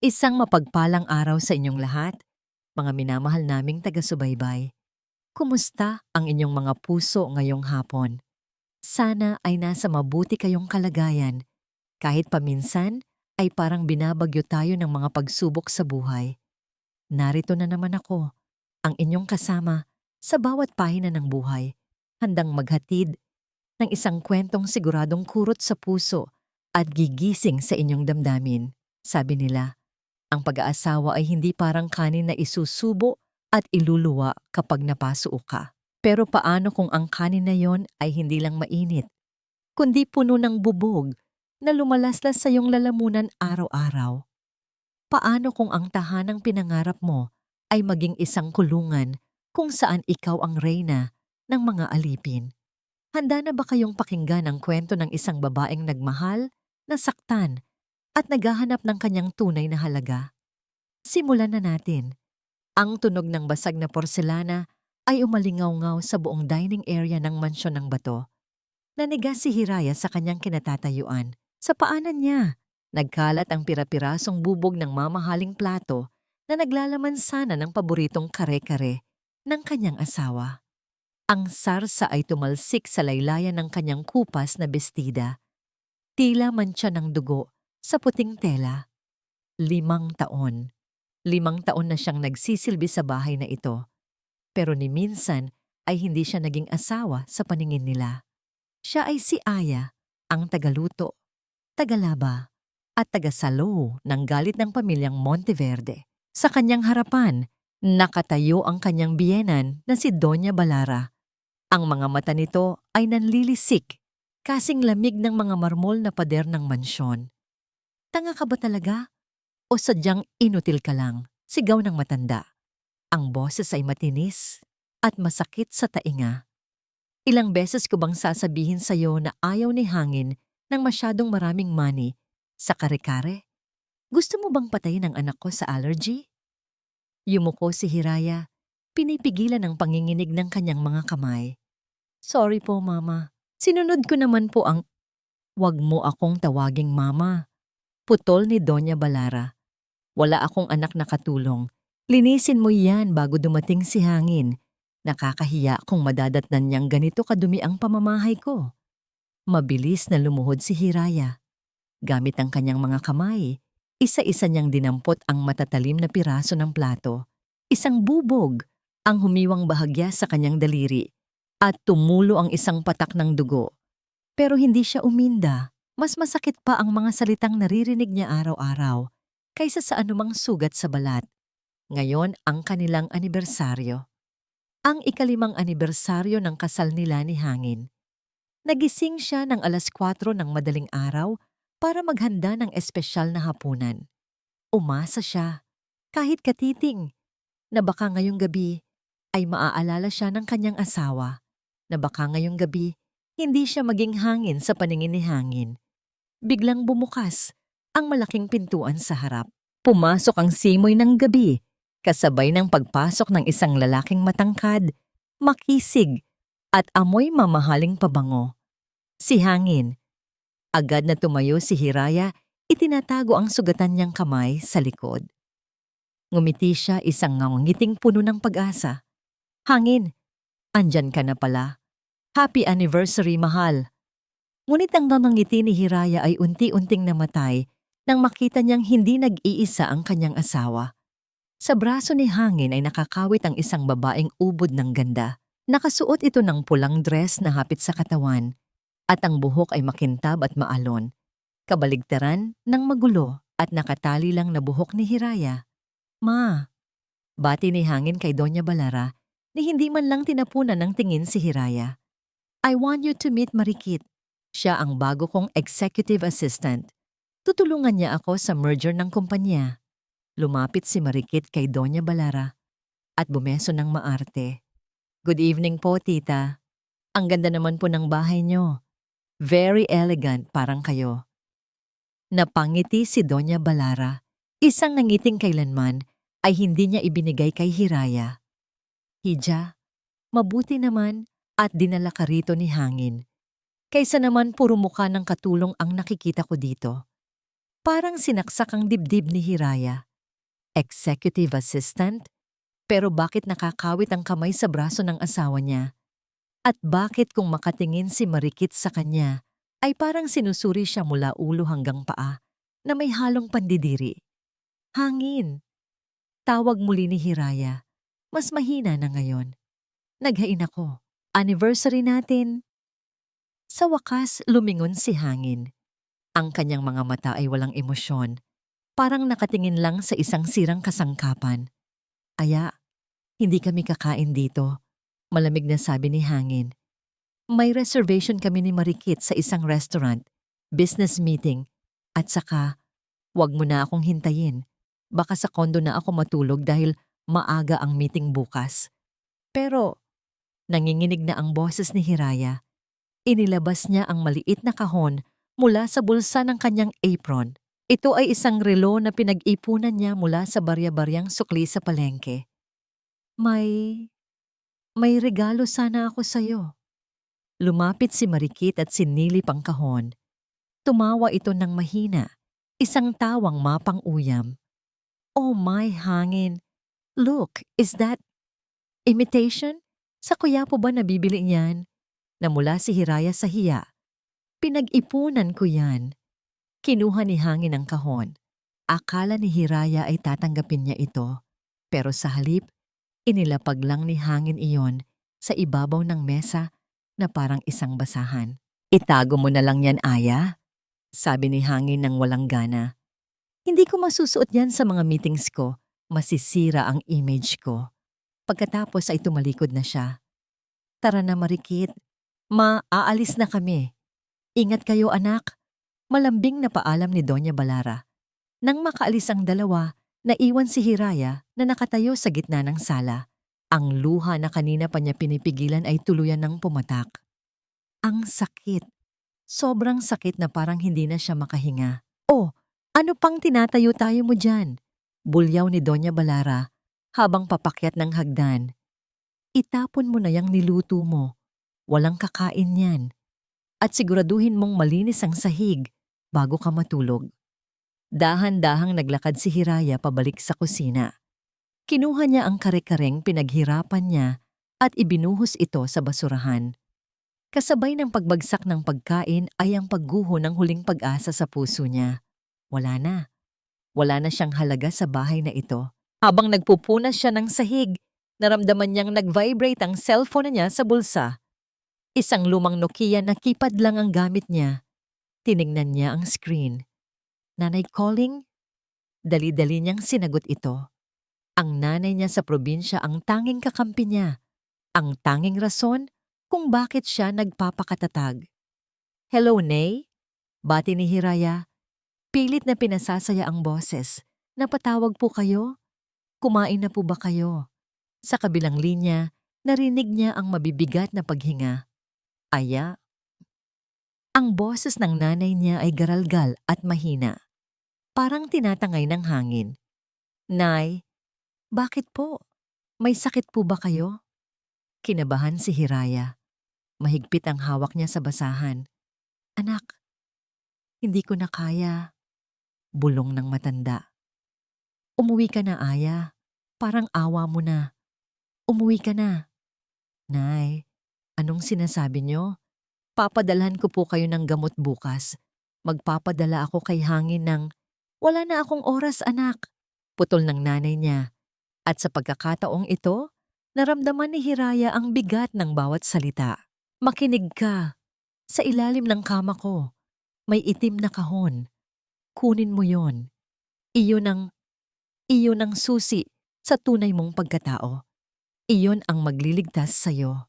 Isang mapagpalang araw sa inyong lahat, mga minamahal naming taga-subaybay. Kumusta ang inyong mga puso ngayong hapon? Sana ay nasa mabuti kayong kalagayan, kahit paminsan ay parang binabagyo tayo ng mga pagsubok sa buhay. Narito na naman ako, ang inyong kasama sa bawat pahina ng buhay, handang maghatid ng isang kwentong siguradong kurot sa puso at gigising sa inyong damdamin. Sabi nila, ang pag-aasawa ay hindi parang kanin na isusubo at iluluwa kapag napasuo ka. Pero paano kung ang kanin na yon ay hindi lang mainit, kundi puno ng bubog na lumalaslas sa iyong lalamunan araw-araw? Paano kung ang tahanang pinangarap mo ay maging isang kulungan kung saan ikaw ang reyna ng mga alipin? Handa na ba kayong pakinggan ang kwento ng isang babaeng nagmahal, nasaktan, at naghahanap ng kanyang tunay na halaga? Simulan na natin. Ang tunog ng basag na porselana ay umalingaw-ngaw sa buong dining area ng mansyon ng bato. Nanigas si Hiraya sa kanyang kinatatayuan. Sa paanan niya, nagkalat ang pira-pirasong bubog ng mamahaling plato na naglalaman sana ng paboritong kare-kare ng kanyang asawa. Ang sarsa ay tumalsik sa laylayan ng kanyang kupas na bestida. Tila mantsa ng dugo sa puting tela. 5 taon. 5 taon na siyang nagsisilbi sa bahay na ito. Pero ni minsan ay hindi siya naging asawa sa paningin nila. Siya ay si Aya, ang tagaluto, tagalaba, at tagasalo ng galit ng pamilyang Monteverde. Sa kanyang harapan, nakatayo ang kanyang biyenan na si Doña Balara. Ang mga mata nito ay nanlilisik, kasing lamig ng mga marmol na pader ng mansyon. Tanga ka ba talaga? O sadyang inutil ka lang? Sigaw ng matanda. Ang boses ay matinis at masakit sa tainga. Ilang beses ko bang sasabihin sa'yo na ayaw ni Hangin ng masyadong maraming money sa kare-kare? Gusto mo bang patayin ang anak ko sa allergy? Yumuko si Hiraya, pinipigilan ang panginginig ng kanyang mga kamay. Sorry po, Mama. Sinunod ko naman po ang... Wag mo akong tawaging Mama. Putol ni Doña Balara. Wala akong anak na katulong. Linisin mo yan bago dumating si Hangin. Nakakahiya kung madadatnan niyang ganito kadumi ang pamamahay ko. Mabilis na lumuhod si Hiraya. Gamit ang kanyang mga kamay, isa-isa niyang dinampot ang matatalim na piraso ng plato. Isang bubog ang humiwang bahagya sa kanyang daliri at tumulo ang isang patak ng dugo. Pero hindi siya uminda. Mas masakit pa ang mga salitang naririnig niya araw-araw kaysa sa anumang sugat sa balat. Ngayon ang kanilang anibersaryo. Ang ika-5 anibersaryo ng kasal nila ni Hangin. Nagising siya ng 4:00 ng madaling araw para maghanda ng espesyal na hapunan. Umasa siya, kahit katiting, na baka ngayong gabi ay maaalala siya ng kanyang asawa, na baka ngayong gabi hindi siya maging hangin sa paningin ni Hangin. Biglang bumukas ang malaking pintuan sa harap. Pumasok ang simoy ng gabi, kasabay ng pagpasok ng isang lalaking matangkad, makisig, at amoy mamahaling pabango. Si Hangin. Agad na tumayo si Hiraya, itinatago ang sugatan niyang kamay sa likod. Ngumiti siya, isang ngangiting puno ng pag-asa. Hangin, andyan ka na pala. Happy anniversary, mahal. Ngunit ang nangangiti ni Hiraya ay unti-unting namatay nang makita niyang hindi nag-iisa ang kanyang asawa. Sa braso ni Hangin ay nakakawit ang isang babaeng ubod ng ganda. Nakasuot ito ng pulang dress na hapit sa katawan at ang buhok ay makintab at maalon. Kabaligtaran ng magulo at nakatali lang na buhok ni Hiraya. Ma, bati ni Hangin kay Doña Balara ni hindi man lang tinapunan ng tingin si Hiraya. I want you to meet Marikit. Siya ang bago kong executive assistant. Tutulungan niya ako sa merger ng kumpanya. Lumapit si Marikit kay Doña Balara at bumeso ng maarte. Good evening po, tita. Ang ganda naman po ng bahay niyo. Very elegant, parang kayo. Napangiti si Doña Balara. Isang nangiting kailanman ay hindi niya ibinigay kay Hiraya. Hija, mabuti naman at dinala ka rito ni Hangin. Kaysa naman puro mukha ng katulong ang nakikita ko dito. Parang sinaksak ang dibdib ni Hiraya. Executive assistant? Pero bakit nakakawit ang kamay sa braso ng asawa niya? At bakit kung makatingin si Marikit sa kanya, ay parang sinusuri siya mula ulo hanggang paa na may halong pandidiri? Hangin. Tawag muli ni Hiraya. Mas mahina na ngayon. Naghain ako. Anniversary natin. Sa wakas, lumingon si Hangin. Ang kanyang mga mata ay walang emosyon. Parang nakatingin lang sa isang sirang kasangkapan. Aya, hindi kami kakain dito. Malamig na sabi ni Hangin. May reservation kami ni Marikit sa isang restaurant, business meeting, at saka, wag mo na akong hintayin. Baka sa kondo na ako matulog dahil maaga ang meeting bukas. Pero, nanginginig na ang boses ni Hiraya. Inilabas niya ang maliit na kahon mula sa bulsa ng kanyang apron. Ito ay isang relo na pinag-ipunan niya mula sa barya-baryang sukli sa palengke. May regalo sana ako sa'yo. Lumapit si Marikit at sinilip ang kahon. Tumawa ito ng mahina, isang tawang mapang-uyam. Oh my Hangin! Look, is that imitation? Sa Quiapo ba nabibili niyan? Namula si Hiraya sa hiya. Pinag-ipunan ko yan. Kinuha ni Hangin ang kahon. Akala ni Hiraya ay tatanggapin niya ito. Pero sa halip, inilapag lang ni Hangin iyon sa ibabaw ng mesa na parang isang basahan. Itago mo na lang yan, Aya, sabi ni Hangin ng walang gana. Hindi ko masusuot yan sa mga meetings ko. Masisira ang image ko. Pagkatapos ay tumalikod na siya. Tara na Marikit. Aalis na kami. Ingat kayo anak. Malambing na paalam ni Doña Balara. Nang makaalis ang dalawa, naiwan si Hiraya na nakatayo sa gitna ng sala. Ang luha na kanina pa niya pinipigilan ay tuluyan ng pumatak. Ang sakit. Sobrang sakit na parang hindi na siya makahinga. Oh, ano pang tinatayo-tayo mo dyan? Bulyaw ni Doña Balara habang papakyat ng hagdan. Itapon mo na yang niluto mo. Walang kakain yan. At siguraduhin mong malinis ang sahig bago ka matulog. Dahan-dahang naglakad si Hiraya pabalik sa kusina. Kinuha niya ang kare-kareng pinaghirapan niya at ibinuhos ito sa basurahan. Kasabay ng pagbagsak ng pagkain ay ang pagguho ng huling pag-asa sa puso niya. Wala na. Wala na siyang halaga sa bahay na ito. Habang nagpupunas siya ng sahig, naramdaman niyang nag-vibrate ang cellphone niya sa bulsa. Isang lumang Nokia na keypad lang ang gamit niya. Tiningnan niya ang screen. Nanay calling? Dali-dali niyang sinagot ito. Ang nanay niya sa probinsya ang tanging kakampi niya. Ang tanging rason kung bakit siya nagpapakatatag. Hello, Nay? Bati ni Hiraya. Pilit na pinasasaya ang boses. Napatawag po kayo? Kumain na po ba kayo? Sa kabilang linya, narinig niya ang mabibigat na paghinga. Aya? Ang boses ng nanay niya ay garalgal at mahina. Parang tinatangay ng hangin. Nay, bakit po? May sakit po ba kayo? Kinabahan si Hiraya. Mahigpit ang hawak niya sa basahan. Anak, hindi ko na kaya. Bulong ng matanda. Umuwi ka na, Aya. Parang awa mo na. Umuwi ka na. Nay, anong sinasabi niyo? Papadalhan ko po kayo ng gamot bukas. Magpapadala ako kay Hangin ng, wala na akong oras anak. Putol ng nanay niya. At sa pagkakataong ito, naramdaman ni Hiraya ang bigat ng bawat salita. Makinig ka. Sa ilalim ng kama ko, may itim na kahon. Kunin mo yon. Iyon ang susi sa tunay mong pagkatao. Iyon ang magliligtas sa'yo.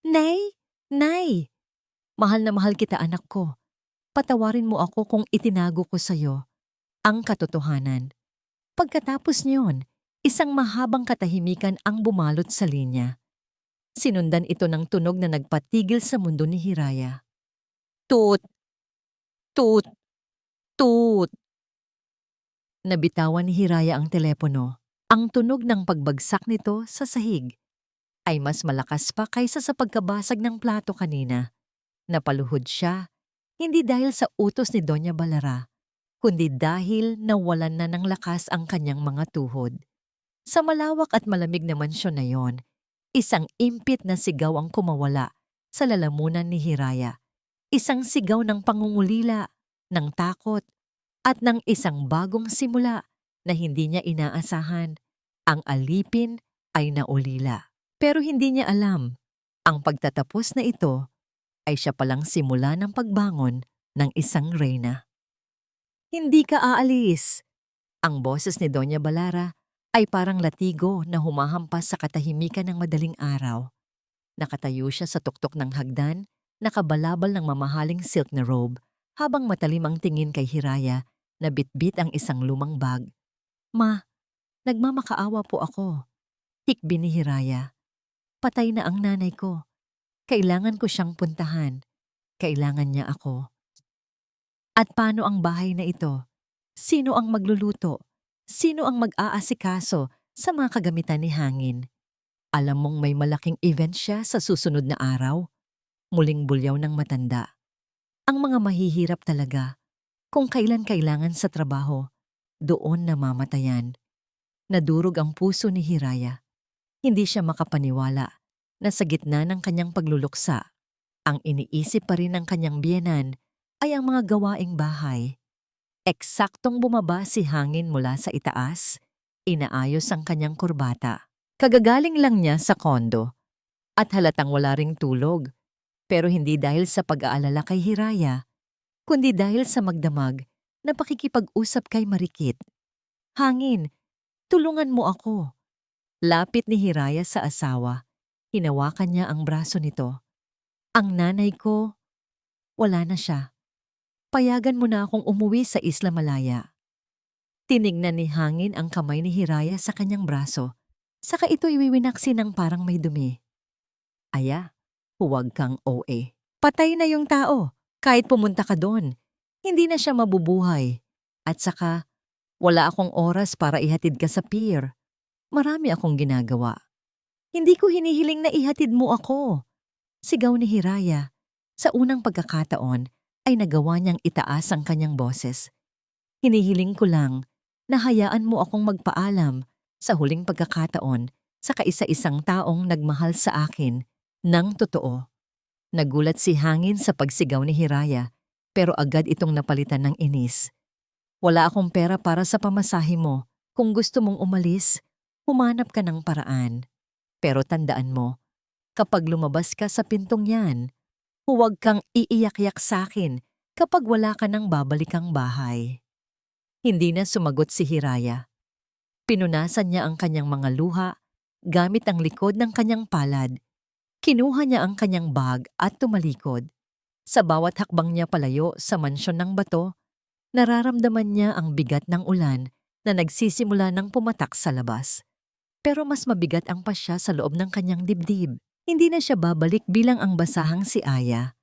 Nay! Nay! Mahal na mahal kita anak ko. Patawarin mo ako kung itinago ko sa'yo ang katotohanan. Pagkatapos niyon, isang mahabang katahimikan ang bumalot sa linya. Sinundan ito ng tunog na nagpatigil sa mundo ni Hiraya. Tut! Tut! Tut! Nabitawan ni Hiraya ang telepono. Ang tunog ng pagbagsak nito sa sahig ay mas malakas pa kaysa sa pagkabasag ng plato kanina. Napaluhod siya, hindi dahil sa utos ni Doña Balara, kundi dahil nawalan na ng lakas ang kanyang mga tuhod. Sa malawak at malamig na mansyon na yon, isang impit na sigaw ang kumawala sa lalamunan ni Hiraya. Isang sigaw ng pangungulila, ng takot, at ng isang bagong simula na hindi niya inaasahan. Ang alipin ay naulila. Pero hindi niya alam, ang pagtatapos na ito ay siya palang simula ng pagbangon ng isang reyna. Hindi ka aalis. Ang boses ni Doña Balara ay parang latigo na humahampas sa katahimikan ng madaling araw. Nakatayo siya sa tuktok ng hagdan, nakabalabal ng mamahaling silk na robe, habang matalim ang tingin kay Hiraya na bitbit ang isang lumang bag. Ma, nagmamakaawa po ako. Hikbi ni Hiraya. Patay na ang nanay ko. Kailangan ko siyang puntahan. Kailangan niya ako. At paano ang bahay na ito? Sino ang magluluto? Sino ang mag-aasikaso sa mga kagamitan ni Hangin? Alam mong may malaking event siya sa susunod na araw? Muling bulyaw ng matanda. Ang mga mahihirap talaga, kung kailan kailangan sa trabaho, doon namamatayan. Nadurog ang puso ni Hiraya. Hindi siya makapaniwala na sa gitna ng kanyang pagluluksa, ang iniisip pa rin ng kanyang biyenan ay ang mga gawaing bahay. Eksaktong bumaba si Hangin mula sa itaas, inaayos ang kanyang kurbata. Kagagaling lang niya sa kondo at halatang wala ring tulog, pero hindi dahil sa pag-aalala kay Hiraya, kundi dahil sa magdamag na pakikipag-usap kay Marikit. Hangin, tulungan mo ako. Lapit ni Hiraya sa asawa, hinawakan niya ang braso nito. Ang nanay ko, wala na siya. Payagan mo na akong umuwi sa Isla Malaya. Tinignan ni Hangin ang kamay ni Hiraya sa kanyang braso, saka ito iwiwinaksi ng parang may dumi. Aya, huwag kang OA. Patay na yung tao, kahit pumunta ka doon. Hindi na siya mabubuhay. At saka, wala akong oras para ihatid ka sa pier. Marami akong ginagawa. Hindi ko hinihiling na ihatid mo ako. Sigaw ni Hiraya. Sa unang pagkakataon, ay nagawa niyang itaas ang kanyang boses. Hinihiling ko lang na hayaan mo akong magpaalam sa huling pagkakataon sa kaisa-isang taong nagmahal sa akin ng totoo. Nagulat si Hangin sa pagsigaw ni Hiraya, pero agad itong napalitan ng inis. Wala akong pera para sa pamasahe mo. Kung gusto mong umalis, humanap ka ng paraan. Pero tandaan mo, kapag lumabas ka sa pintong yan, huwag kang iiyak-yak sa akin kapag wala ka nang babalikang bahay. Hindi na sumagot si Hiraya. Pinunasan niya ang kanyang mga luha gamit ang likod ng kanyang palad. Kinuha niya ang kanyang bag at tumalikod. Sa bawat hakbang niya palayo sa mansyon ng bato, nararamdaman niya ang bigat ng ulan na nagsisimula ng pumatak sa labas. Pero mas mabigat ang pasya sa loob ng kanyang dibdib. Hindi na siya babalik bilang ang basahang si Aya.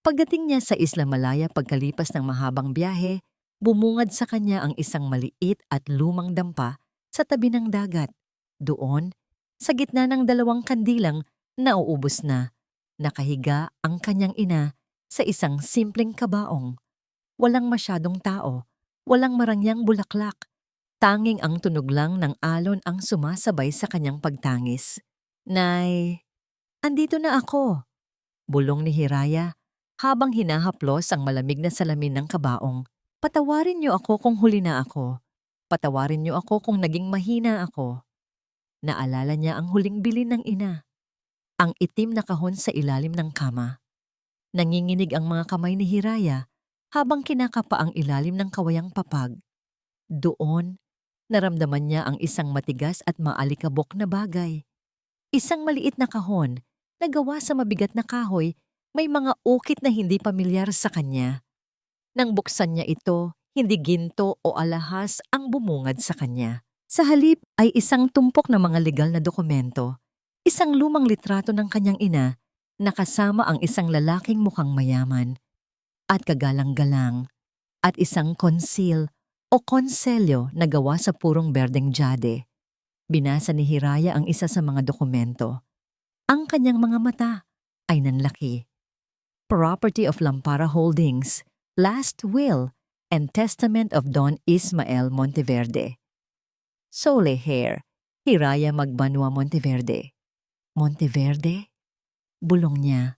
Pagdating niya sa Isla Malaya pagkalipas ng mahabang biyahe, bumungad sa kanya ang isang maliit at lumang dampa sa tabi ng dagat. Doon, sa gitna ng dalawang kandilang nauubos na, nakahiga ang kanyang ina sa isang simpleng kabaong. Walang masyadong tao, walang marangyang bulaklak. Tanging ang tunog lang ng alon ang sumasabay sa kanyang pagtangis. Nay, andito na ako, bulong ni Hiraya habang hinahaplos ang malamig na salamin ng kabaong. Patawarin niyo ako kung huli na ako. Patawarin niyo ako kung naging mahina ako. Naalala niya ang huling bilin ng ina. Ang itim na kahon sa ilalim ng kama. Nanginginig ang mga kamay ni Hiraya habang kinakapa ang ilalim ng kawayang papag. Doon, naramdaman niya ang isang matigas at maalikabok na bagay. Isang maliit na kahon na gawa sa mabigat na kahoy, may mga ukit na hindi pamilyar sa kanya. Nang buksan niya ito, hindi ginto o alahas ang bumungad sa kanya. Sa halip ay isang tumpok na mga legal na dokumento, isang lumang litrato ng kanyang ina na kasama ang isang lalaking mukhang mayaman at kagalang-galang at isang konsil o konselyo na gawa sa purong berdeng jade. Binasa ni Hiraya ang isa sa mga dokumento. Ang kanyang mga mata ay nanlaki. Property of Lampara Holdings, last will, and Testament of Don Ismael Monteverde. Sole Hair, Hiraya Magbanwa Monteverde. Monteverde? Bulong niya.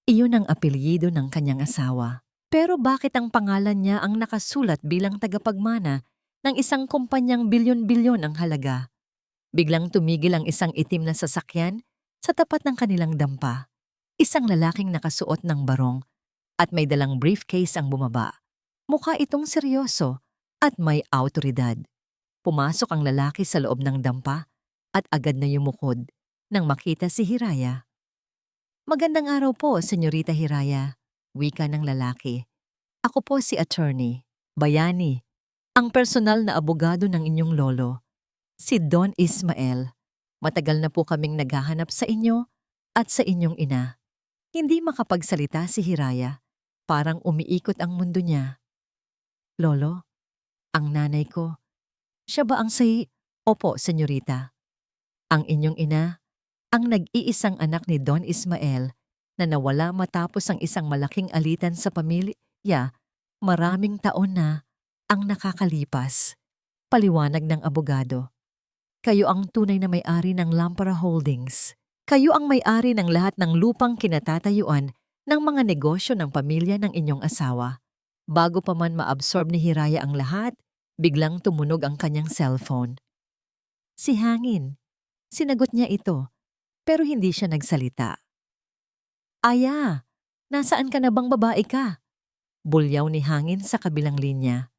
Iyon ang apelyido ng kanyang asawa. Pero bakit ang pangalan niya ang nakasulat bilang tagapagmana ng isang kumpanyang bilyon-bilyon ang halaga? Biglang tumigil ang isang itim na sasakyan sa tapat ng kanilang dampa. Isang lalaking nakasuot ng barong at may dalang briefcase ang bumaba. Mukha itong seryoso at may awtoridad. Pumasok ang lalaki sa loob ng dampa at agad na yumukod nang makita si Hiraya. Magandang araw po, Senyorita Hiraya, wika ng lalaki. Ako po si Attorney Bayani, ang personal na abogado ng inyong lolo, si Don Ismael. Matagal na po kaming naghahanap sa inyo at sa inyong ina. Hindi makapagsalita si Hiraya, parang umiikot ang mundo niya. Lolo, ang nanay ko, siya ba ang Opo, Senyorita. Ang inyong ina, ang nag-iisang anak ni Don Ismael na nawala matapos ang isang malaking alitan sa pamilya, maraming taon na ang nakakalipas. Paliwanag ng abogado. Kayo ang tunay na may-ari ng Lampara Holdings. Kayo ang may-ari ng lahat ng lupang kinatatayuan ng mga negosyo ng pamilya ng inyong asawa. Bago pa man maabsorb ni Hiraya ang lahat, biglang tumunog ang kanyang cellphone. Si Hangin. Sinagot niya ito, pero hindi siya nagsalita. Aya, nasaan ka na bang babae ka? Bulyaw ni Hangin sa kabilang linya.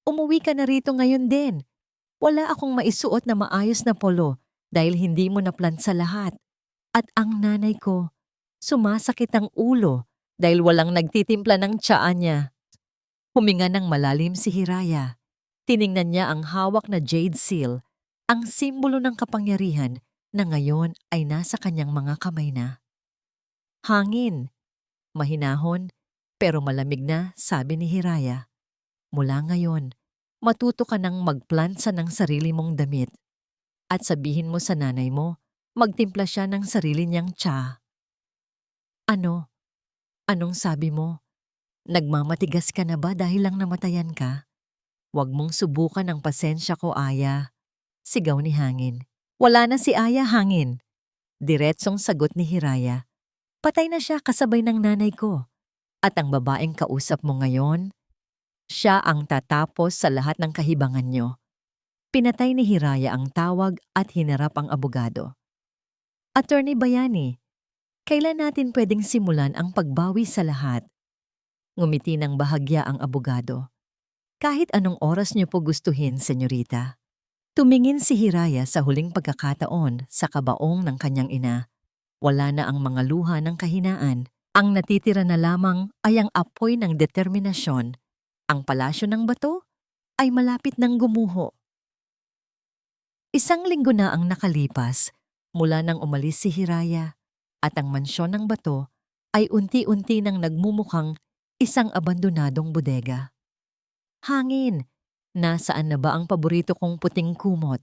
Umuwi ka na rito ngayon din. Wala akong maisuot na maayos na polo dahil hindi mo naplan sa lahat. At ang nanay ko, sumasakit ang ulo dahil walang nagtitimpla ng tsaa niya. Huminga ng malalim si Hiraya. Tiningnan niya ang hawak na jade seal, ang simbolo ng kapangyarihan na ngayon ay nasa kanyang mga kamay na. Hangin. Mahinahon, pero malamig na, sabi ni Hiraya. Mula ngayon, matuto ka nang magplansa ng sarili mong damit. At sabihin mo sa nanay mo, magtimpla siya ng sarili niyang tsa. Ano? Anong sabi mo? Nagmamatigas ka na ba dahil lang namatayan ka? Huwag mong subukan ang pasensya ko, Aya. Sigaw ni Hangin. Wala na si Aya, Hangin. Diretsong sagot ni Hiraya. Patay na siya kasabay ng nanay ko. At ang babaeng kausap mo ngayon, siya ang tatapos sa lahat ng kahibangan nyo. Pinatay ni Hiraya ang tawag at hinarap ang abogado. Attorney Bayani, kailan natin pwedeng simulan ang pagbawi sa lahat? Ngumiti ng bahagya ang abogado. Kahit anong oras niyo po gustuhin, senyorita. Tumingin si Hiraya sa huling pagkakataon sa kabaong ng kanyang ina. Wala na ang mga luha ng kahinaan. Ang natitira na lamang ay ang apoy ng determinasyon. Ang palasyo ng bato ay malapit ng gumuho. Isang linggo na ang nakalipas mula nang umalis si Hiraya at ang mansyon ng bato ay unti-unti nang nagmumukhang isang abandonadong bodega. Hangin, nasaan na ba ang paborito kong puting kumot?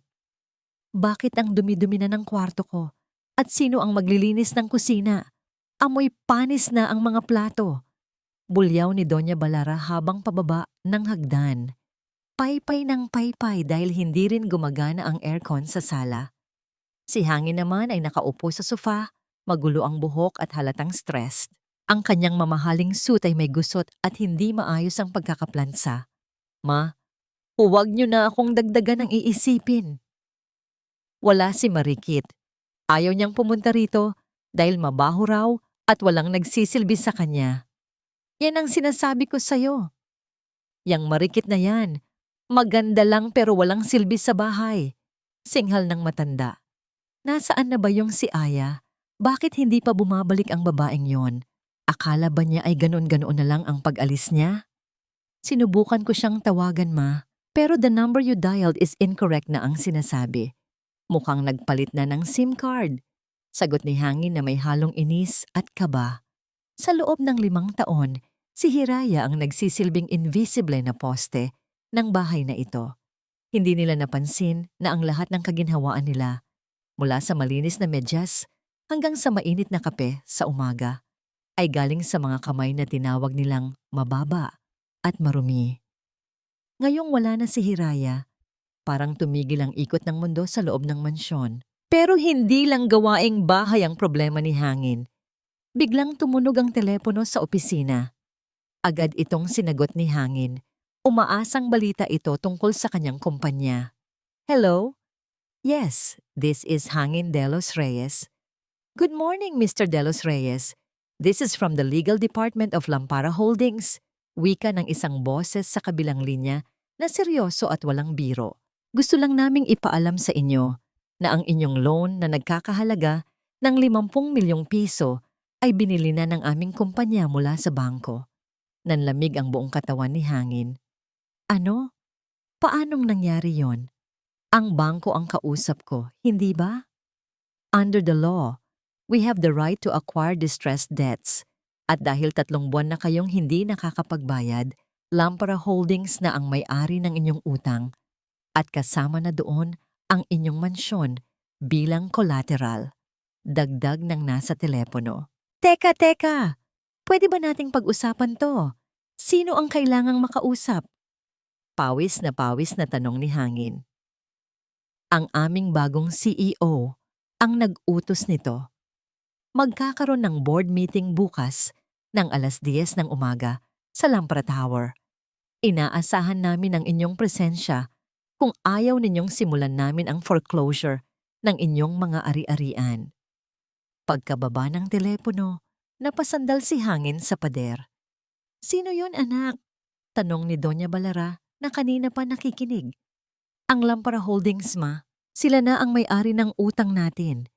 Bakit ang dumi-dumi na ng kwarto ko? At sino ang maglilinis ng kusina? Amoy panis na ang mga plato. Bulyaw ni Doña Balara habang pababa ng hagdan. Paypay ng paypay dahil hindi rin gumagana ang aircon sa sala. Si Hangin naman ay nakaupo sa sofa, magulo ang buhok at halatang stressed. Ang kanyang mamahaling suit ay may gusot at hindi maayos ang pagkakaplansa. Ma, huwag niyo na akong dagdagan ng iisipin. Wala si Marikit. Ayaw niyang pumunta rito dahil mabaho raw at walang nagsisilbi sa kanya. Yan ang sinasabi ko sa'yo. Yang Marikit na yan, maganda lang pero walang silbi sa bahay. Singhal ng matanda. Nasaan na ba yung si Aya? Bakit hindi pa bumabalik ang babaeng yon? Akala ba niya ay ganon-ganon na lang ang pag-alis niya? Sinubukan ko siyang tawagan, ma, pero the number you dialed is incorrect na ang sinasabi. Mukhang nagpalit na ng SIM card. Sagot ni Hangin na may halong inis at kaba. Sa loob ng 5 taon, si Hiraya ang nagsisilbing invisible na poste ng bahay na ito. Hindi nila napansin na ang lahat ng kaginhawaan nila, mula sa malinis na medyas hanggang sa mainit na kape sa umaga, ay galing sa mga kamay na tinawag nilang mababa at marumi. Ngayong wala na si Hiraya, parang tumigil ang ikot ng mundo sa loob ng mansyon. Pero hindi lang gawaing bahay ang problema ni Hangin. Biglang tumunog ang telepono sa opisina. Agad itong sinagot ni Hangin. Umaasang balita ito tungkol sa kanyang kumpanya. Hello? Yes, this is Hangin de los Reyes. Good morning, Mr. de los Reyes. This is from the Legal Department of Lampara Holdings. Wika ng isang boses sa kabilang linya na seryoso at walang biro. Gusto lang naming ipaalam sa inyo na ang inyong loan na nagkakahalaga ng 50 milyong piso ay binili na ng aming kumpanya mula sa bangko. Nanlamig ang buong katawan ni Hangin. Ano? Paanong nangyari yon? Ang bangko ang kausap ko, hindi ba? Under the law, we have the right to acquire distressed debts. At dahil 3 buwan na kayong hindi nakakapagbayad, Lampara Holdings na ang may-ari ng inyong utang at kasama na doon ang inyong mansyon bilang collateral. Dagdag ng nasa telepono. Teka! Pwede ba nating pag-usapan to? Sino ang kailangang makausap? Pawis na tanong ni Hangin. Ang aming bagong CEO ang nag-utos nito. Magkakaroon ng board meeting bukas ng 10:00 ng umaga sa Lampara Tower. Inaasahan namin ang inyong presensya kung ayaw ninyong simulan namin ang foreclosure ng inyong mga ari-arian. Pagkababa ng telepono, napasandal si Hangin sa pader. Sino yun, anak? Tanong ni Doña Balara na kanina pa nakikinig. Ang Lampara Holdings, ma. Sila na ang may-ari ng utang natin.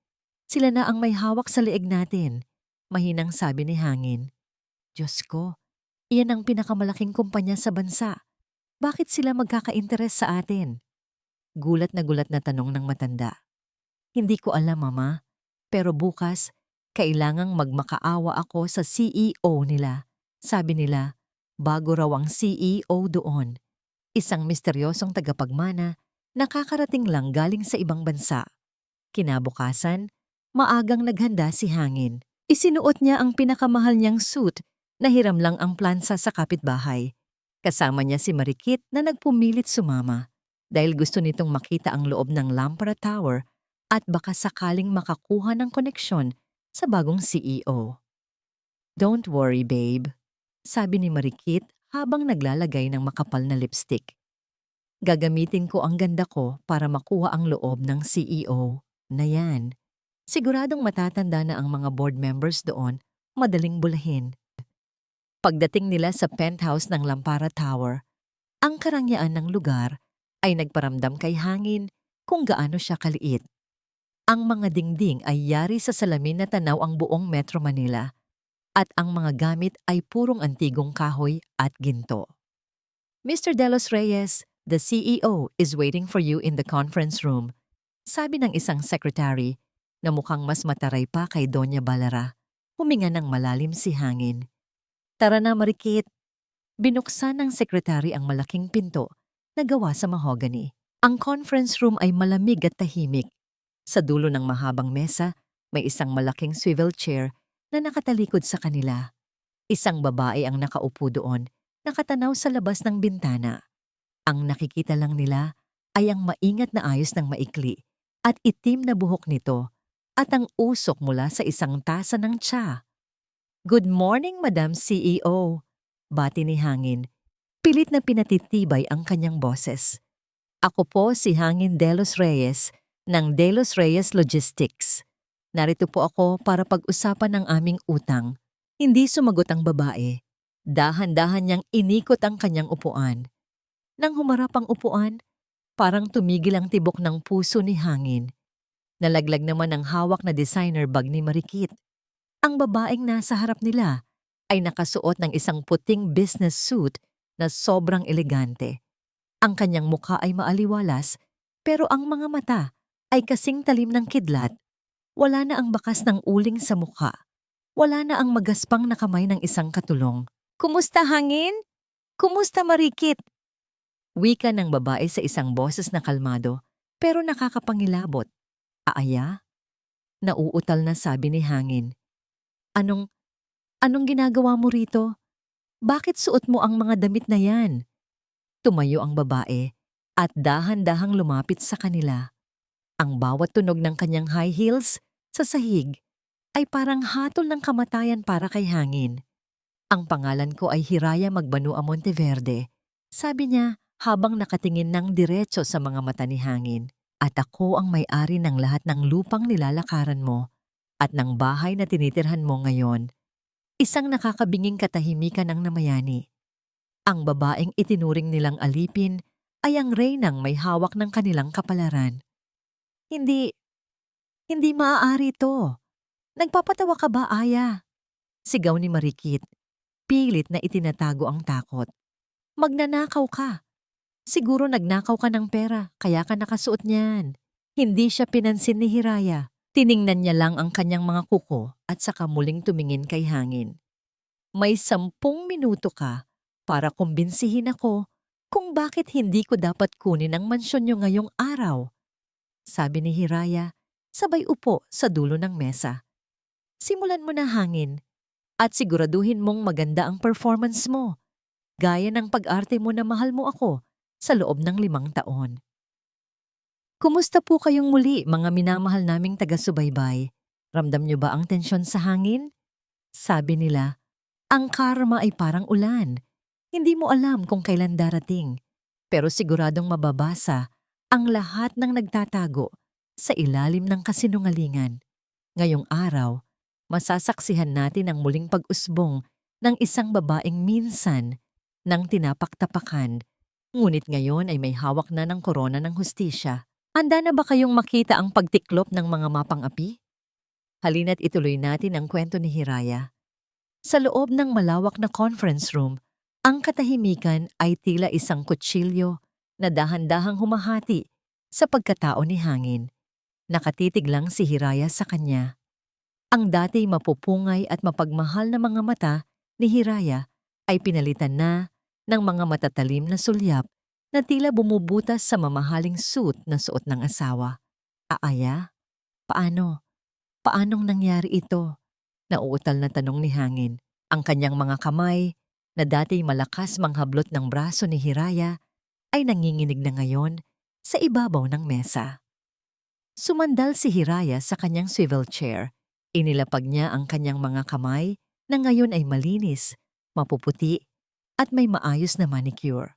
Sila na ang may hawak sa leeg natin. Mahinang sabi ni Hangin. Diyos ko, iyan ang pinakamalaking kumpanya sa bansa. Bakit sila magkaka-interes sa atin? Gulat na tanong ng matanda. Hindi ko alam, mama. Pero bukas, kailangang magmakaawa ako sa CEO nila. Sabi nila, bago raw ang CEO doon. Isang misteryosong tagapagmana nakakarating lang galing sa ibang bansa. Kinabukasan, maagang naghanda si Hangin. Isinuot niya ang pinakamahal niyang suit na hiram lang ang plansa sa kapitbahay. Kasama niya si Marikit na nagpumilit sumama dahil gusto nitong makita ang loob ng Lampara Tower at baka sakaling makakuha ng koneksyon sa bagong CEO. Don't worry, babe, sabi ni Marikit habang naglalagay ng makapal na lipstick. Gagamitin ko ang ganda ko para makuha ang loob ng CEO na yan. Siguradong matatanda na ang mga board members doon, madaling bulahin. Pagdating nila sa penthouse ng Lampara Tower, ang karangyaan ng lugar ay nagparamdam kay Hangin kung gaano siya kaliit. Ang mga dingding ay yari sa salamin na tanaw ang buong Metro Manila at ang mga gamit ay purong antigong kahoy at ginto. Mr. De Los Reyes, the CEO is waiting for you in the conference room, sabi ng isang secretary na mukhang mas mataray pa kay Doña Balara. Huminga ng malalim si Hangin. Tara na, Marikit. Binuksan ng sekretary ang malaking pinto na gawa sa mahogany. Ang conference room ay malamig at tahimik. Sa dulo ng mahabang mesa, may isang malaking swivel chair na nakatalikod sa kanila. Isang babae ang nakaupo doon, nakatanaw sa labas ng bintana. Ang nakikita lang nila ay ang maingat na ayos ng maikli at itim na buhok nito at ang usok mula sa isang tasa ng tsa. Good morning, Madam CEO, bati ni Hangin. Pilit na pinatitibay ang kanyang boses. Ako po si Hangin de los Reyes ng De Los Reyes Logistics. Narito po ako para pag-usapan ng aming utang. Hindi sumagot ang babae. Dahan-dahan niyang inikot ang kanyang upuan. Nang humarap ang upuan, parang tumigil ang tibok ng puso ni Hangin. Nalaglag naman ang hawak na designer bag ni Marikit. Ang babaeng nasa harap nila ay nakasuot ng isang puting business suit na sobrang elegante. Ang kanyang mukha ay maaliwalas, pero ang mga mata ay kasing talim ng kidlat. Wala na ang bakas ng uling sa mukha. Wala na ang magaspang na kamay ng isang katulong. Kumusta, Hangin? Kumusta, Marikit? Wika ng babae sa isang boses na kalmado, pero nakakapangilabot. Aaya? Nauutal na sabi ni Hangin. Anong ginagawa mo rito? Bakit suot mo ang mga damit na yan? Tumayo ang babae at dahan-dahang lumapit sa kanila. Ang bawat tunog ng kanyang high heels sa sahig ay parang hatol ng kamatayan para kay hangin. Ang pangalan ko ay Hiraya Magbanua Monteverde, sabi niya habang nakatingin ng diretso sa mga mata ni hangin. At ako ang may-ari ng lahat ng lupang nilalakaran mo at ng bahay na tinitirhan mo ngayon. Isang nakakabinging katahimikan ang namayani. Ang babaeng itinuring nilang alipin ay ang reynang may hawak ng kanilang kapalaran. Hindi, hindi maaari to. Nagpapatawa ka ba, Aya? Sigaw ni Marikit. Pilit na itinatago ang takot. Magnanakaw ka. Siguro nagnakaw ka ng pera, kaya ka nakasuot niyan. Hindi siya pinansin ni Hiraya. Tiningnan niya lang ang kanyang mga kuko at saka muling tumingin kay hangin. May 10 minuto ka para kumbinsihin ako kung bakit hindi ko dapat kunin ang mansyon niyo ngayong araw. Sabi ni Hiraya, sabay upo sa dulo ng mesa. Simulan mo na hangin at siguraduhin mong maganda ang performance mo. Gaya ng pag-arte mo na mahal mo ako sa loob ng 5 taon. Kumusta po kayong muli mga minamahal naming taga-subaybay? Ramdam niyo ba ang tensyon sa hangin? Sabi nila, ang karma ay parang ulan. Hindi mo alam kung kailan darating. Pero siguradong mababasa ang lahat ng nagtatago sa ilalim ng kasinungalingan. Ngayong araw, masasaksihan natin ang muling pag-usbong ng isang babaeng minsan nang tinapaktapakan. Ngunit ngayon ay may hawak na ng korona ng hustisya. Handa na ba kayong makita ang pagtiklop ng mga mapang-api? Halina't ituloy natin ang kwento ni Hiraya. Sa loob ng malawak na conference room, ang katahimikan ay tila isang kutsilyo na dahan-dahang humahati sa pagkatao ni hangin. Nakatitig lang si Hiraya sa kanya. Ang dati mapupungay at mapagmahal na mga mata ni Hiraya ay pinalitan na ng mga matatalim na sulyap na tila bumubutas sa mamahaling suit na suot ng asawa. Aya, paano? Paanong nangyari ito? Nauutal na tanong ni hangin. Ang kanyang mga kamay, na dati malakas manghablot ng braso ni Hiraya, ay nanginginig na ngayon sa ibabaw ng mesa. Sumandal si Hiraya sa kanyang swivel chair. Inilapag niya ang kanyang mga kamay na ngayon ay malinis, mapuputi, at may maayos na manicure.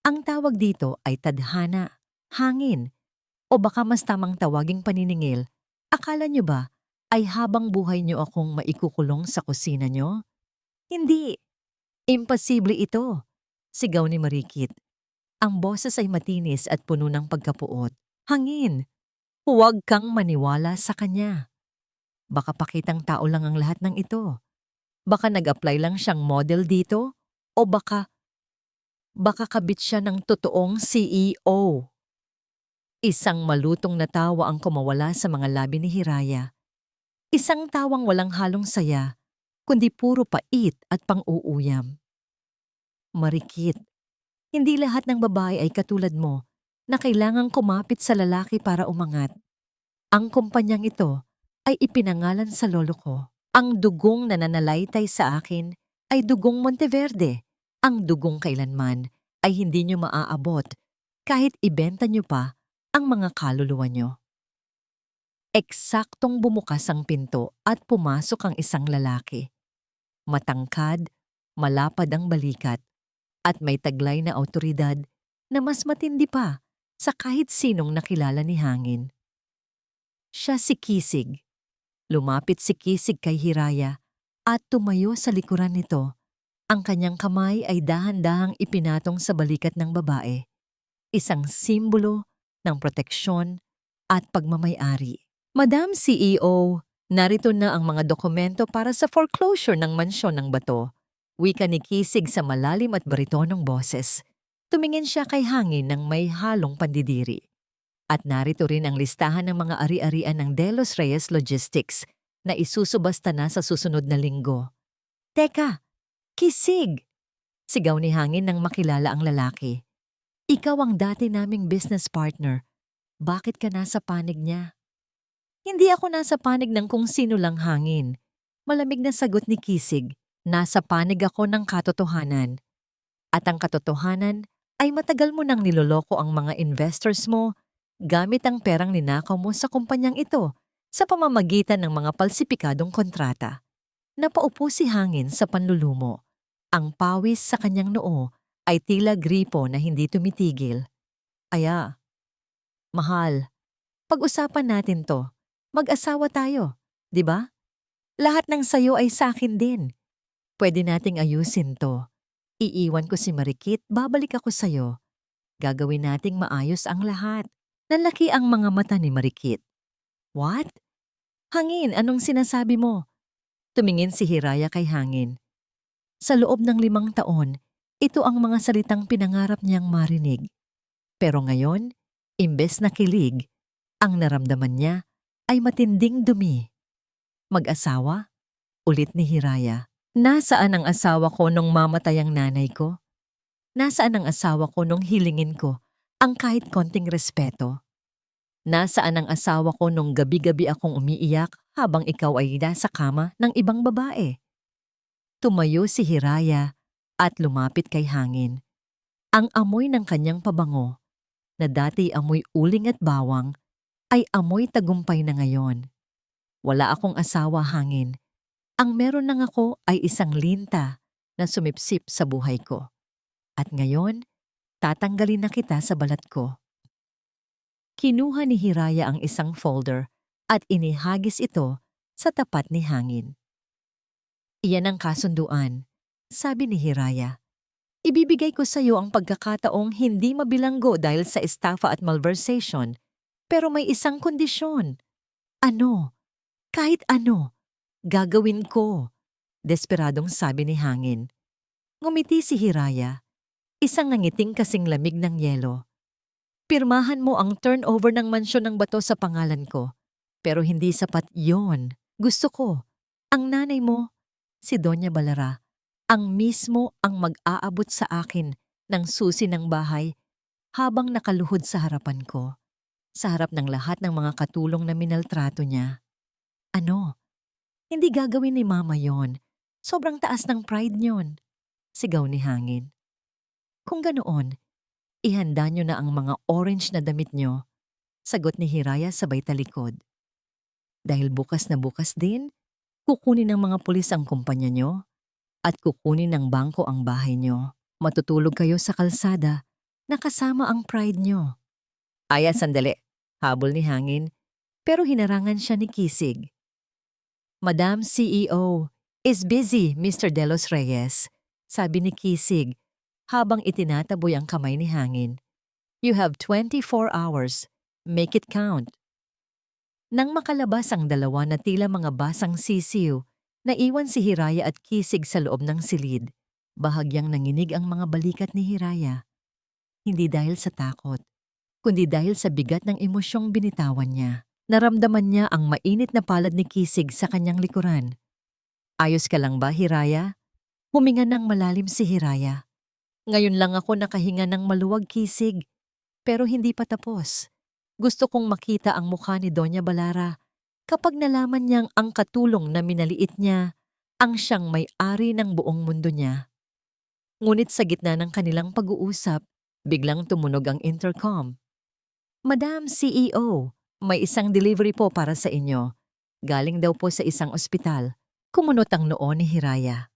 Ang tawag dito ay tadhana, hangin, o baka mas tamang tawaging paniningil. Akala niyo ba ay habang buhay niyo akong maikukulong sa kusina niyo? Hindi. Imposible ito, sigaw ni Marikit. Ang boses ay matinis at puno ng pagkapuot. Hangin, huwag kang maniwala sa kanya. Baka pakitang tao lang ang lahat ng ito. Baka nag-apply lang siyang model dito o baka kabit siya ng totoong CEO. Isang malutong na tawa ang kumawala sa mga labi ni Hiraya. Isang tawang walang halong saya, kundi puro pait at pang-uuyam. Marikit, hindi lahat ng babae ay katulad mo na kailangang kumapit sa lalaki para umangat. Ang kumpanyang ito ay ipinangalan sa lolo ko. Ang dugong na nananalaytay sa akin ay dugong Monteverde. Ang dugong kailanman ay hindi nyo maaabot kahit ibenta nyo pa ang mga kaluluwa nyo. Eksaktong bumukas ang pinto at pumasok ang isang lalaki. Matangkad, malapad ang balikat, at may taglay na awtoridad na mas matindi pa sa kahit sinong nakilala ni hangin. Siya si Kisig. Lumapit si Kisig kay Hiraya at tumayo sa likuran nito. Ang kanyang kamay ay dahan-dahang ipinatong sa balikat ng babae. Isang simbolo ng proteksyon at pagmamay-ari. Madam CEO, narito na ang mga dokumento para sa foreclosure ng mansyon ng Bato. Wika ni Kisig sa malalim at baritonong boses. Tumingin siya kay hangin ng may halong pandidiri. At narito rin ang listahan ng mga ari-arian ng De Los Reyes Logistics na isusubasta na sa susunod na linggo. Teka! Kisig! Sigaw ni hangin nang makilala ang lalaki. Ikaw ang dati naming business partner. Bakit ka nasa panig niya? Hindi ako nasa panig ng kung sino lang hangin. Malamig na sagot ni Kisig. Nasa panig ako ng katotohanan. At ang katotohanan ay matagal mo nang niloloko ang mga investors mo gamit ang perang ninakaw mo sa kumpanyang ito sa pamamagitan ng mga palsipikadong kontrata. Napaupo si Hangin sa panlulumo. Ang pawis sa kanyang noo ay tila gripo na hindi tumitigil. Aya, mahal, pag-usapan natin to. Mag-asawa tayo, di ba? Lahat ng sayo ay sa akin din. Pwede nating ayusin to. Iiwan ko si Marikit, babalik ako sayo. Gagawin nating maayos ang lahat. Nalaki ang mga mata ni Marikit. What? Hangin, anong sinasabi mo? Tumingin si Hiraya kay Hangin. Sa loob ng 5 taon, ito ang mga salitang pinangarap niyang marinig. Pero ngayon, imbes na kilig, ang naramdaman niya ay matinding dumi. Mag-asawa? Ulit ni Hiraya. Nasaan ang asawa ko nung mamatay ang nanay ko? Nasaan ang asawa ko nung hilingin ko ang kahit konting respeto? Nasaan ang asawa ko nung gabi-gabi akong umiiyak habang ikaw ay nasa kama ng ibang babae? Tumayo si Hiraya at lumapit kay Hangin. Ang amoy ng kanyang pabango, na dati amoy uling at bawang, ay amoy tagumpay na ngayon. Wala akong asawa, Hangin. Ang meron lang ako ay isang linta na sumipsip sa buhay ko. At ngayon, tatanggalin na kita sa balat ko. Kinuha ni Hiraya ang isang folder at inihagis ito sa tapat ni Hangin. Iyan ang kasunduan, sabi ni Hiraya. Ibibigay ko sa iyo ang pagkakataong hindi mabilanggo dahil sa estafa at malversation, pero may isang kondisyon. Ano? Kahit ano, gagawin ko, desperadong sabi ni Hangin. Ngumiti si Hiraya, isang nangiting kasing lamig ng yelo. Pirmahan mo ang turnover ng mansyon ng bato sa pangalan ko, pero hindi sapat yon. Gusto ko, ang nanay mo, si Doña Balara, ang mismo ang mag-aabot sa akin ng susi ng bahay habang nakaluhod sa harapan ko, sa harap ng lahat ng mga katulong na minaltrato niya. Ano? Hindi gagawin ni Mama yon. Sobrang taas ng pride niyon, sigaw ni Hangin. Kung ganoon, ihanda niyo na ang mga orange na damit niyo, sagot ni Hiraya sabay talikod. Dahil bukas na bukas din, kukunin ng mga pulis ang kumpanya niyo at kukunin ng bangko ang bahay niyo. Matutulog kayo sa kalsada na kasama ang pride niyo. Aya, sandali, habol ni Hangin, pero hinarangan siya ni Kisig. Madam CEO, is busy, Mr. De Los Reyes, sabi ni Kisig habang itinataboy ang kamay ni Hangin. You have 24 hours. Make it count. Nang makalabas ang dalawa na tila mga basang sisiw, naiwan si Hiraya at Kisig sa loob ng silid. Bahagyang nanginig ang mga balikat ni Hiraya. Hindi dahil sa takot, kundi dahil sa bigat ng emosyong binitawan niya. Naramdaman niya ang mainit na palad ni Kisig sa kanyang likuran. Ayos ka lang ba, Hiraya? Huminga ng malalim si Hiraya. Ngayon lang ako nakahinga ng maluwag, Kisig, pero hindi pa tapos. Gusto kong makita ang mukha ni Doña Balara kapag nalaman niyang ang katulong na minaliit niya ang siyang may-ari ng buong mundo niya. Ngunit sa gitna ng kanilang pag-uusap, biglang tumunog ang intercom. Madam CEO, may isang delivery po para sa inyo. Galing daw po sa isang ospital. Kumunot ang noo ni Hiraya.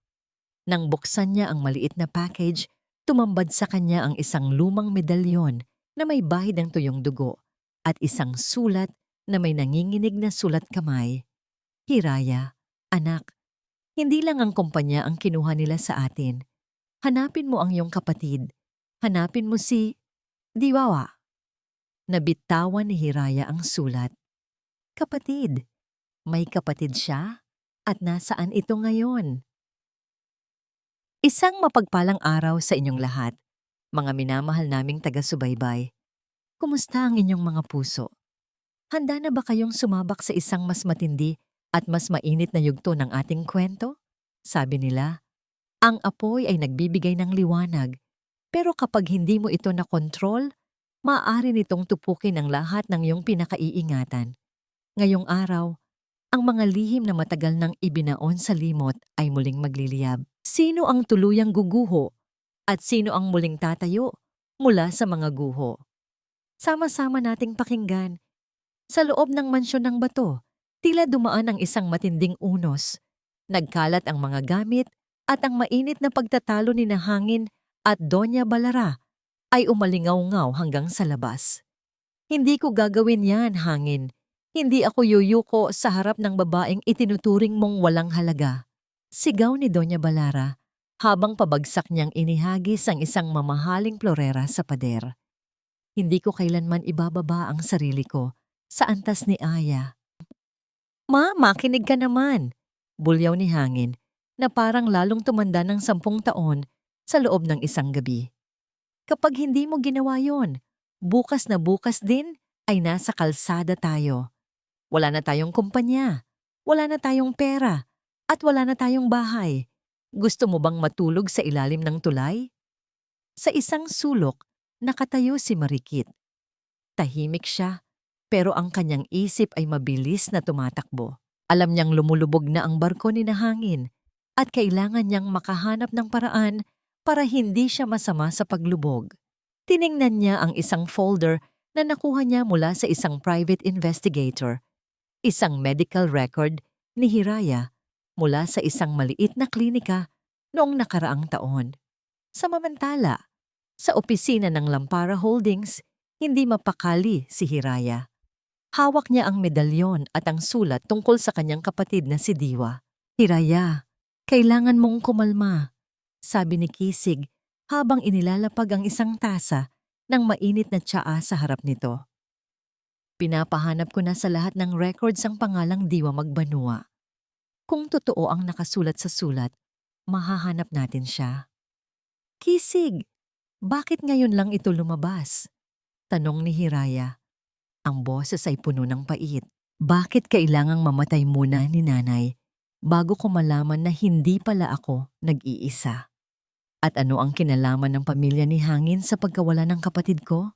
Nang buksan niya ang maliit na package, tumambad sa kanya ang isang lumang medalyon na may bahid ng tuyong dugo at isang sulat na may nanginginig na sulat kamay. Hiraya, anak, hindi lang ang kumpanya ang kinuha nila sa atin. Hanapin mo ang iyong kapatid. Hanapin mo si Diwawa. Nabitawan ni Hiraya ang sulat. Kapatid. May kapatid siya? At nasaan ito ngayon? Isang mapagpalang araw sa inyong lahat, mga minamahal naming taga-subaybay. Kumusta ang inyong mga puso? Handa na ba kayong sumabak sa isang mas matindi at mas mainit na yugto ng ating kwento? Sabi nila, ang apoy ay nagbibigay ng liwanag, pero kapag hindi mo ito na-kontrol, maaari nitong tupukin ang lahat ng iyong pinakaiingatan. Ngayong araw, ang mga lihim na matagal nang ibinaon sa limot ay muling magliliyab. Sino ang tuluyang guguho? At sino ang muling tatayo mula sa mga guho. Sama-sama nating pakinggan. Sa loob ng mansyon ng bato, tila dumaan ang isang matinding unos. Nagkalat ang mga gamit at ang mainit na pagtatalo ni na Hangin at Doña Balara ay umalingaw-ngaw hanggang sa labas. Hindi ko gagawin yan, Hangin. Hindi ako yuyuko sa harap ng babaeng itinuturing mong walang halaga. Sigaw ni Doña Balara habang pabagsak niyang inihagis ang isang mamahaling florera sa pader. Hindi ko kailanman ibababa ang sarili ko sa antas ni Aya. Ma, makinig ka naman, bulyaw ni Hangin na parang lalong tumanda ng 10 taon sa loob ng isang gabi. Kapag hindi mo ginawa yon, bukas na bukas din ay nasa kalsada tayo. Wala na tayong kumpanya, wala na tayong pera, at wala na tayong bahay. Gusto mo bang matulog sa ilalim ng tulay? Sa isang sulok, nakatayo si Marikit. Tahimik siya, pero ang kanyang isip ay mabilis na tumatakbo. Alam niyang lumulubog na ang barko ni na Hangin at kailangan niyang makahanap ng paraan para hindi siya masama sa paglubog. Tiningnan niya ang isang folder na nakuha niya mula sa isang private investigator, isang medical record ni Hiraya mula sa isang maliit na klinika noong nakaraang taon. Samantala, sa opisina ng Lampara Holdings, hindi mapakali si Hiraya. Hawak niya ang medalyon at ang sulat tungkol sa kanyang kapatid na si Diwa. Hiraya, kailangan mong kumalma, sabi ni Kisig habang inilalapag ang isang tasa ng mainit na tsaa sa harap nito. Pinapahanap ko na sa lahat ng records ang pangalang Diwa Magbanua. Kung totoo ang nakasulat sa sulat, mahahanap natin siya. Kisig, bakit ngayon lang ito lumabas? Tanong ni Hiraya. Ang boses ay puno ng pait. Bakit kailangang mamatay muna ni nanay bago ko malaman na hindi pala ako nag-iisa? At ano ang kinalaman ng pamilya ni Hangin sa pagkawala ng kapatid ko?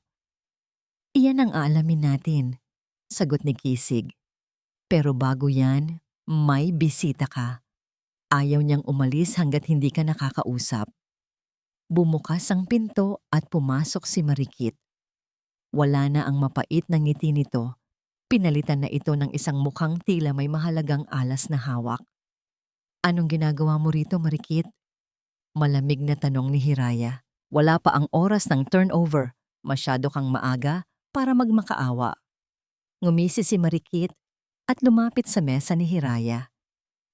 Iyan ang aalamin natin, sagot ni Kisig. Pero bago yan, may bisita ka. Ayaw niyang umalis hanggat hindi ka nakakausap. Bumukas ang pinto at pumasok si Marikit. Wala na ang mapait na ngiti nito. Pinalitan na ito ng isang mukhang tila may mahalagang alas na hawak. Anong ginagawa mo rito, Marikit? Malamig na tanong ni Hiraya. Wala pa ang oras ng turnover. Masyado kang maaga para magmakaawa. Ngumisi si Marikit at lumapit sa mesa ni Hiraya.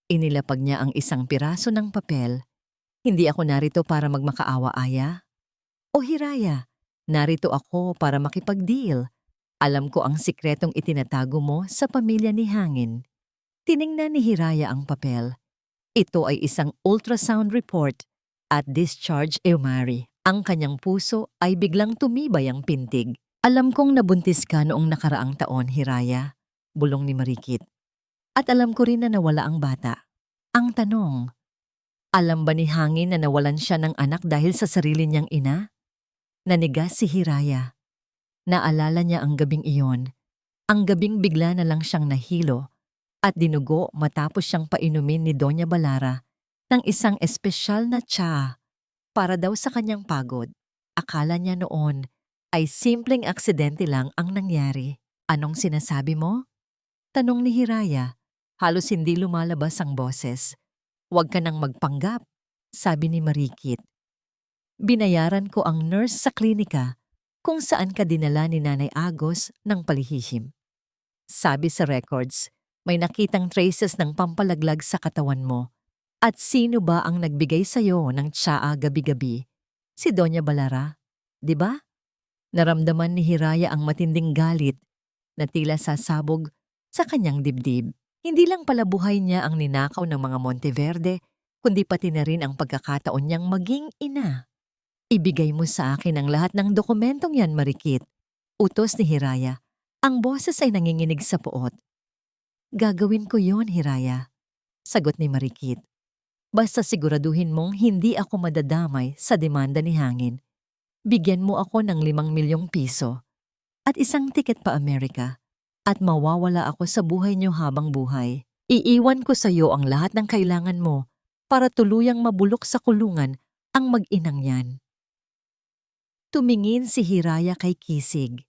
Inilapag niya ang isang piraso ng papel. Hindi ako narito para magmakaawa, Aya. O Hiraya, narito ako para makipag-deal. Alam ko ang sikretong itinatago mo sa pamilya ni Hangin. Tiningnan ni Hiraya ang papel. Ito ay isang ultrasound report at discharge Eumari. Ang kanyang puso ay biglang tumibay ang pintig. Alam kong nabuntis ka noong nakaraang taon, Hiraya, bulong ni Marikit. At alam ko rin na nawala ang bata. Ang tanong, alam ba ni Hangin na nawalan siya ng anak dahil sa sarili niyang ina? Nanigas si Hiraya. Naalala niya ang gabing iyon. Ang gabing bigla na lang siyang nahilo at dinugo matapos siyang painumin ni Doña Balara ng isang espesyal na tsaa para daw sa kanyang pagod. Akala niya noon ay simpleng aksidente lang ang nangyari. Anong sinasabi mo? Tanong ni Hiraya. Halos hindi lumalabas ang boses. Huwag ka nang magpanggap, sabi ni Marikit. Binayaran ko ang nurse sa klinika kung saan ka dinala ni Nanay Agos ng palihihim. Sabi sa records, may nakitang traces ng pampalaglag sa katawan mo. At sino ba ang nagbigay sa'yo ng tsaa gabi-gabi? Si Doña Balara, di ba? Naramdaman ni Hiraya ang matinding galit na tila sasabog sa kanyang dibdib. Hindi lang pala buhay niya ang ninakaw ng mga Monteverde, kundi pati na rin ang pagkakataon niyang maging ina. Ibigay mo sa akin ang lahat ng dokumentong yan, Marikit. Utos ni Hiraya. Ang boses ay nanginginig sa puot. Gagawin ko yon, Hiraya, sagot ni Marikit. Basta siguraduhin mong hindi ako madadamay sa demanda ni Hangin. Bigyan mo ako ng 5 milyong piso at isang tiket pa Amerika at mawawala ako sa buhay niyo habang buhay. Iiwan ko sa iyo ang lahat ng kailangan mo para tuluyang mabulok sa kulungan ang mag-inang yan. Tumingin si Hiraya kay Kisig.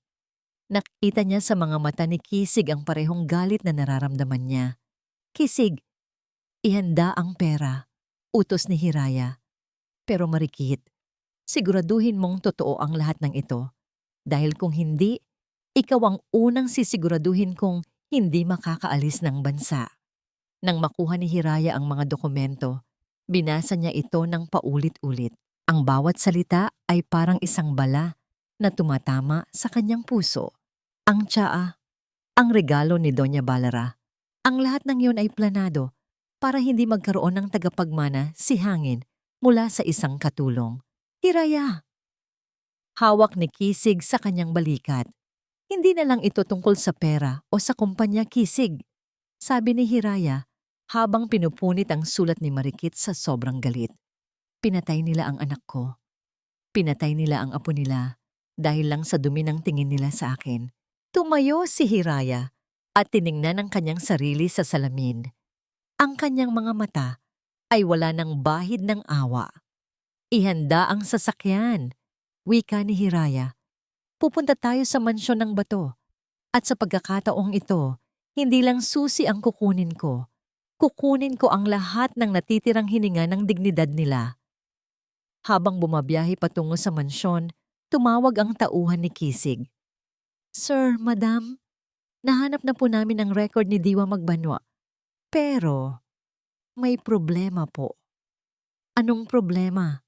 Nakita niya sa mga mata ni Kisig ang parehong galit na nararamdaman niya. Kisig, ihanda ang pera, utos ni Hiraya. Pero marikit, siguraduhin mong totoo ang lahat ng ito. Dahil kung hindi, ikaw ang unang sisiguraduhin kong hindi makakaalis ng bansa. Nang makuha ni Hiraya ang mga dokumento, binasa niya ito ng paulit-ulit. Ang bawat salita ay parang isang bala na tumatama sa kanyang puso. Ang tsaa, ang regalo ni Doña Balara. Ang lahat ng iyon ay planado para hindi magkaroon ng tagapagmana si Hangin mula sa isang katulong. Hiraya! Hawak ni Kisig sa kanyang balikat. Hindi na lang ito tungkol sa pera o sa kumpanya, Kisig. Sabi ni Hiraya habang pinupunit ang sulat ni Marikit sa sobrang galit. Pinatay nila ang anak ko. Pinatay nila ang apo nila dahil lang sa dumi ng tingin nila sa akin. Tumayo si Hiraya at tiningnan ang kanyang sarili sa salamin. Ang kanyang mga mata ay wala ng bahid ng awa. Ihanda ang sasakyan, wika ni Hiraya. Pupunta tayo sa mansyon ng bato. At sa pagkakataong ito, hindi lang susi ang kukunin ko. Kukunin ko ang lahat ng natitirang hininga ng dignidad nila. Habang bumabiyahe patungo sa mansyon, tumawag ang tauhan ni Kisig. Sir, Madam, nahanap na po namin ang record ni Diwa Magbanwa. Pero, may problema po. Anong problema?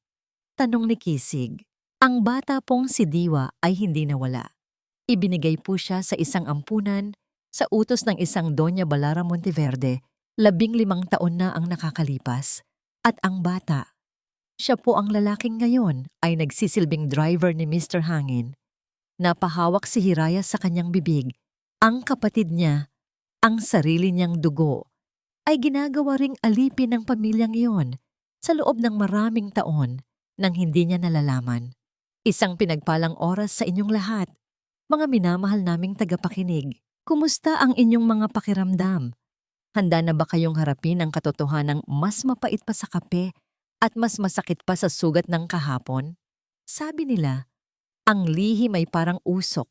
Tanong ni Kisig. Ang bata pong si Diwa ay hindi nawala. Ibinigay po siya sa isang ampunan sa utos ng isang Doña Balara Monteverde, 15 taon na ang nakakalipas. At ang bata, siya po ang lalaking ngayon ay nagsisilbing driver ni Mr. Hangin. Napahawak si Hiraya sa kanyang bibig. Ang kapatid niya, ang sarili niyang dugo, ay ginagawa ring alipin ng pamilyang iyon sa loob ng maraming taon nang hindi niya nalalaman. Isang pinagpalang oras sa inyong lahat, mga minamahal naming tagapakinig. Kumusta ang inyong mga pakiramdam? Handa na ba kayong harapin ang katotohanang mas mapait pa sa kape at mas masakit pa sa sugat ng kahapon? Sabi nila, ang lihim ay parang usok.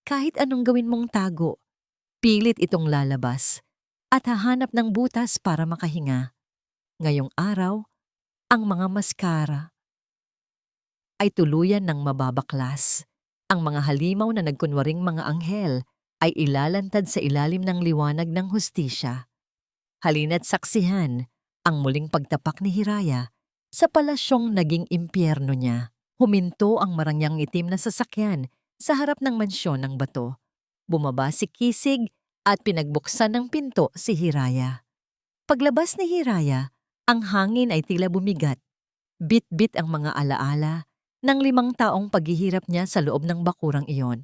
Kahit anong gawin mong tago, pilit itong lalabas at hahanap ng butas para makahinga. Ngayong araw, ang mga maskara ay tuluyan ng mababaklas. Ang mga halimaw na nagkunwaring mga anghel ay ilalantad sa ilalim ng liwanag ng hustisya. Halina't saksihan ang muling pagtapak ni Hiraya sa palasyong naging impyerno niya. Huminto ang marangyang itim na sasakyan sa harap ng mansyon ng bato. Bumaba si Kisig at pinagbuksan ng pinto si Hiraya. Paglabas ni Hiraya, ang hangin ay tila bumigat. Bit-bit ang mga alaala ng 5 taong paghihirap niya sa loob ng bakurang iyon.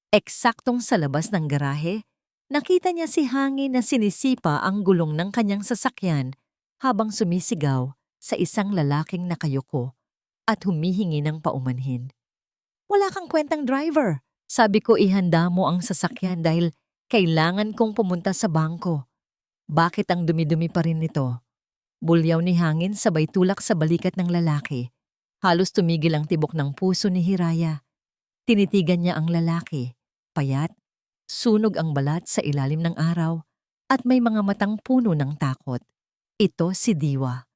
Eksaktong sa labas ng garahe, nakita niya si Hangin na sinisipa ang gulong ng kanyang sasakyan habang sumisigaw sa isang lalaking nakayuko at humihingi ng paumanhin. Wala kang kwentang driver. Sabi ko ihanda mo ang sasakyan dahil kailangan kong pumunta sa bangko. Bakit ang dumi-dumi pa rin nito? Bulyaw ni Hangin sabay tulak sa balikat ng lalaki. Halos tumigil ang tibok ng puso ni Hiraya. Tinitigan niya ang lalaki. Payat, sunog ang balat sa ilalim ng araw at may mga matang puno ng takot. Ito si Diwa,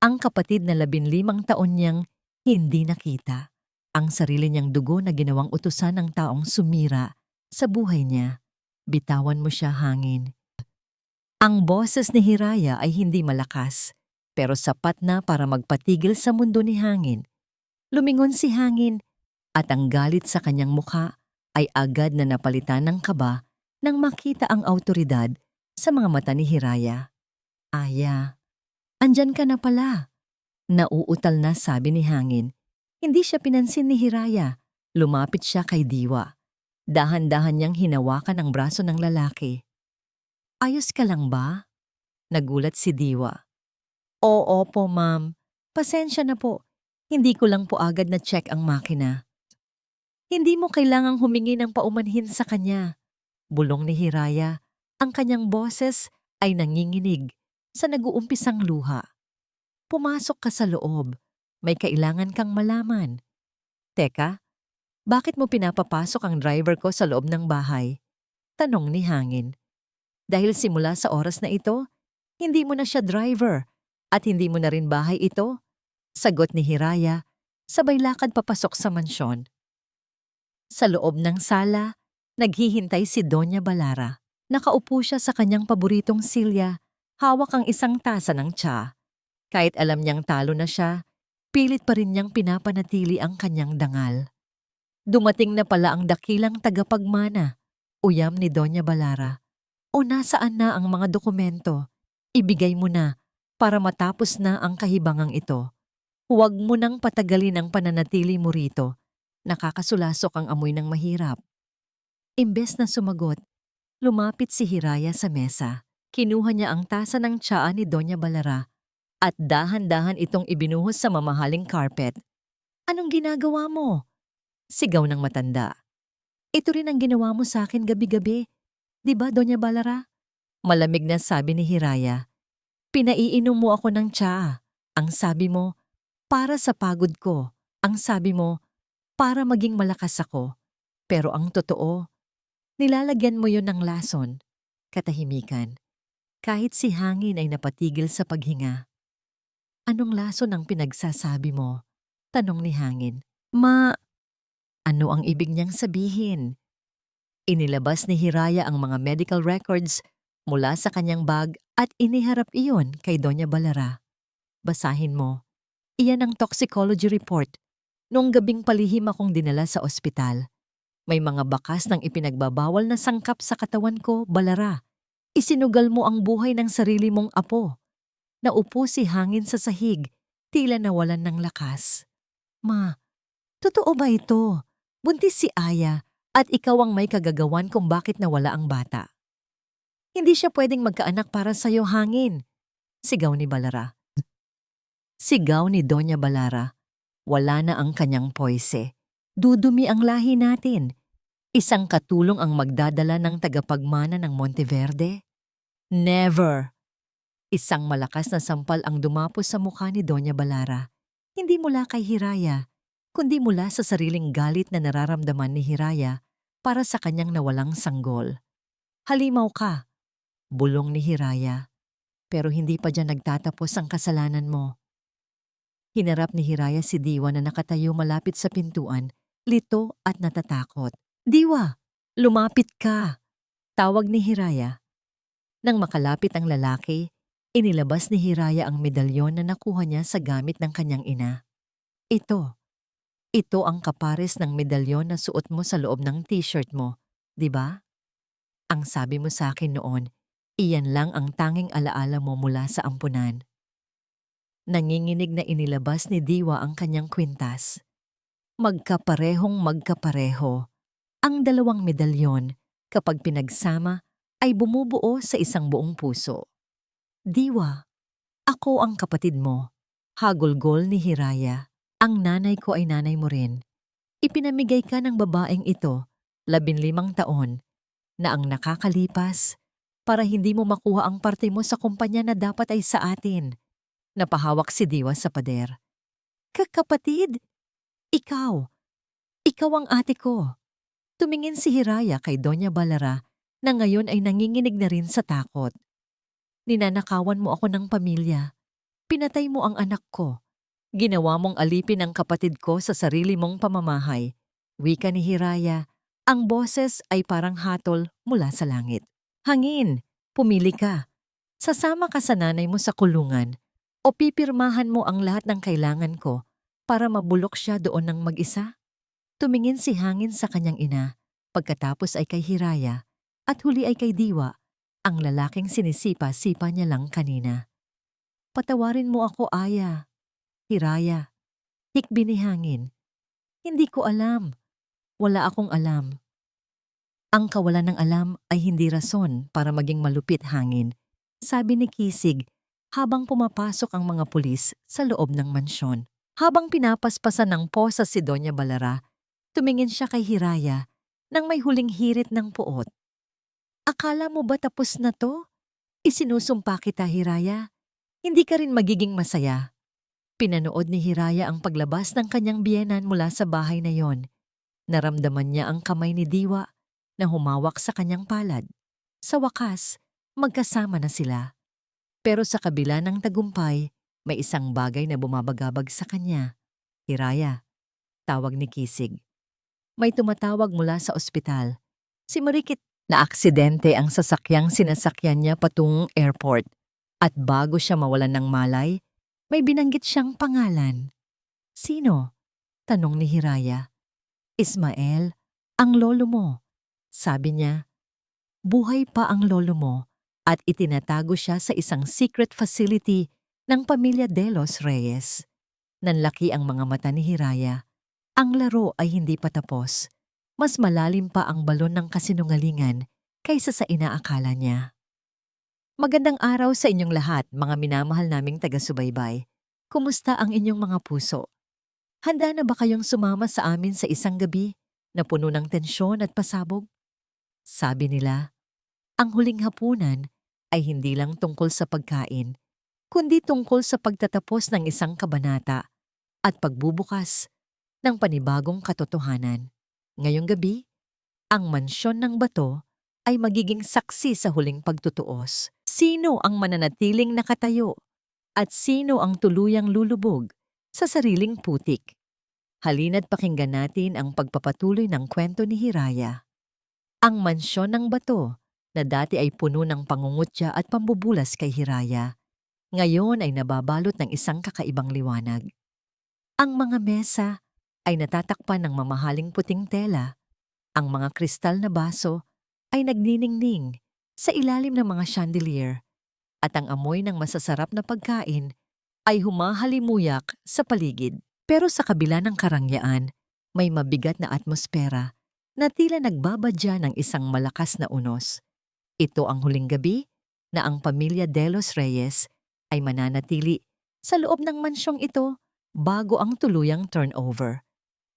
ang kapatid na 15 taon niyang hindi nakita. Ang sarili niyang dugo na ginawang utusan ng taong sumira sa buhay niya. Bitawan mo siya, Hangin. Ang boses ni Hiraya ay hindi malakas, pero sapat na para magpatigil sa mundo ni Hangin. Lumingon si Hangin at ang galit sa kanyang mukha ay agad na napalitan ng kaba nang makita ang awtoridad sa mga mata ni Hiraya. Aya, andyan ka na pala. Nauutal na, sabi ni Hangin. Hindi siya pinansin ni Hiraya. Lumapit siya kay Diwa. Dahan-dahan niyang hinawakan ang braso ng lalaki. Ayos ka lang ba? Nagulat si Diwa. Oo po, ma'am. Pasensya na po. Hindi ko lang po agad na check ang makina. Hindi mo kailangang humingi ng paumanhin sa kanya. Bulong ni Hiraya. Ang kanyang boses ay nanginginig sa nag-uumpisang luha. Pumasok ka sa loob. May kailangan kang malaman. Teka, Bakit mo pinapapasok ang driver ko sa loob ng bahay? Tanong ni Hangin. Dahil simula sa oras na ito, hindi mo na siya driver at hindi mo na rin bahay ito. Sagot ni Hiraya, sabay lakad papasok sa mansyon. Sa loob ng sala, naghihintay si Doña Balara. Nakaupo siya sa kanyang paboritong silya, hawak ang isang tasa ng tsa. Kahit alam niyang talo na siya, pilit pa rin niyang pinapanatili ang kanyang dangal. Dumating na pala ang dakilang tagapagmana, uyam ni Doña Balara. O nasaan na ang mga dokumento? Ibigay mo na para matapos na ang kahibangang ito. Huwag mo nang patagalin ang pananatili mo rito. Nakakasulasok ang amoy ng mahirap. Imbes na sumagot, lumapit si Hiraya sa mesa. Kinuha niya ang tasa ng tsaa ni Doña Balara at dahan-dahan itong ibinuhos sa mamahaling carpet. Anong ginagawa mo? Sigaw ng matanda. Ito rin ang ginawa mo sa akin gabi-gabi. Di ba, Doña Balara? Malamig na sabi ni Hiraya. Pinaiinom mo ako ng tsaa. Ang sabi mo, para sa pagod ko. Ang sabi mo, para maging malakas ako. Pero ang totoo, nilalagyan mo yon ng lason. Katahimikan. Kahit si Hangin ay napatigil sa paghinga. Anong lason ang pinagsasabi mo? Tanong ni Hangin. Ano ang ibig niyang sabihin? Inilabas ni Hiraya ang mga medical records mula sa kanyang bag at iniharap iyon kay Doña Balara. Basahin mo. Iyan ang toxicology report. Noong gabing palihim akong dinala sa ospital. May mga bakas ng ipinagbabawal na sangkap sa katawan ko, Balara. Isinugal mo ang buhay ng sarili mong apo. Naupo si Hangin sa sahig, tila nawalan ng lakas. Ma, totoo ba ito? Buntis si Aya at ikaw ang may kagagawan kung bakit nawala ang bata. Hindi siya pwedeng magkaanak para sa'yo, Hangin. Sigaw ni Balara. Sigaw ni Doña Balara. Wala na ang kanyang poise. Dudumi ang lahi natin. Isang katulong ang magdadala ng tagapagmana ng Monteverde? Never! Isang malakas na sampal ang dumapos sa mukha ni Doña Balara. Hindi mula kay Hiraya, kundi mula sa sariling galit na nararamdaman ni Hiraya para sa kanyang nawalang sanggol. Halimaw ka! Bulong ni Hiraya. Pero hindi pa dyan nagtatapos ang kasalanan mo. Hinarap ni Hiraya si Diwa na nakatayo malapit sa pintuan, lito at natatakot. Diwa, lumapit ka! Tawag ni Hiraya. Nang makalapit ang lalaki, inilabas ni Hiraya ang medalyon na nakuha niya sa gamit ng kanyang ina. Ito ang kapares ng medalyon na suot mo sa loob ng t-shirt mo, di ba? Ang sabi mo sa akin noon, iyan lang ang tanging alaala mo mula sa ampunan. Nanginginig na inilabas ni Diwa ang kanyang kwintas. Magkaparehong magkapareho. Ang dalawang medalyon, kapag pinagsama, ay bumubuo sa isang buong puso. Diwa, ako ang kapatid mo. Hagulgol ni Hiraya. Ang nanay ko ay nanay mo rin. Ipinamigay ka ng babaeng ito, 15 taon, na ang nakakalipas, para hindi mo makuha ang parte mo sa kumpanya na dapat ay sa atin. Napahawak si Diwa sa pader. Kakapatid, ikaw ang ate ko. Tumingin si Hiraya kay Doña Balara na ngayon ay nanginginig na rin sa takot. Ninanakawan mo ako ng pamilya. Pinatay mo ang anak ko. Ginawa mong alipin ang kapatid ko sa sarili mong pamamahay. Wika ni Hiraya, ang boses ay parang hatol mula sa langit. Hangin, pumili ka. Sasama ka sa nanay mo sa kulungan o pipirmahan mo ang lahat ng kailangan ko para mabulok siya doon ng mag-isa? Tumingin si Hangin sa kanyang ina, pagkatapos ay kay Hiraya, at huli ay kay Diwa, ang lalaking sinisipa-sipa niya lang kanina. Patawarin mo ako, Aya. Hiraya, hikbi ni Hangin. Hindi ko alam. Wala akong alam. Ang kawalan ng alam ay hindi rason para maging malupit, Hangin, sabi ni Kisig habang pumapasok ang mga pulis sa loob ng mansyon. Habang pinapaspasan ng posa si Doña Balara, tumingin siya kay Hiraya nang may huling hirit ng puot. Akala mo ba tapos na to? Isinusumpa kita, Hiraya. Hindi ka rin magiging masaya. Pinanood ni Hiraya ang paglabas ng kanyang biyenan mula sa bahay na yon. Naramdaman niya ang kamay ni Diwa na humawak sa kanyang palad. Sa wakas, magkasama na sila. Pero sa kabila ng tagumpay, may isang bagay na bumabagabag sa kanya. Hiraya, tawag ni Kisig. May tumatawag mula sa ospital. Si Marikit na aksidente ang sasakyang sinasakyan niya patungong airport. At bago siya mawalan ng malay, may binanggit siyang pangalan. Sino? Tanong ni Hiraya. Ismael, ang lolo mo. Sabi niya, buhay pa ang lolo mo at itinatago siya sa isang secret facility ng pamilya De Los Reyes. Nanlaki ang mga mata ni Hiraya. Ang laro ay hindi pa tapos. Mas malalim pa ang balon ng kasinungalingan kaysa sa inaakala niya. Magandang araw sa inyong lahat, mga minamahal naming taga-subaybay. Kumusta ang inyong mga puso? Handa na ba kayong sumama sa amin sa isang gabi na puno ng tensyon at pasabog? Sabi nila, ang huling hapunan ay hindi lang tungkol sa pagkain, kundi tungkol sa pagtatapos ng isang kabanata at pagbubukas ng panibagong katotohanan. Ngayong gabi, ang mansyon ng bato ay magiging saksi sa huling pagtutuos. Sino ang mananatiling nakatayo at sino ang tuluyang lulubog sa sariling putik? Halina't pakinggan natin ang pagpapatuloy ng kwento ni Hiraya. Ang mansyon ng bato na dati ay puno ng pangungutya at pambubulas kay Hiraya, ngayon ay nababalot ng isang kakaibang liwanag. Ang mga mesa ay natatakpan ng mamahaling puting tela. Ang mga kristal na baso ay nagniningning sa ilalim ng mga chandelier at ang amoy ng masasarap na pagkain ay humahalimuyak sa paligid. Pero sa kabila ng karangyaan, may mabigat na atmosfera na tila nagbabadya ng isang malakas na unos. Ito ang huling gabi na ang pamilya De Los Reyes ay mananatili sa loob ng mansyong ito bago ang tuluyang turnover.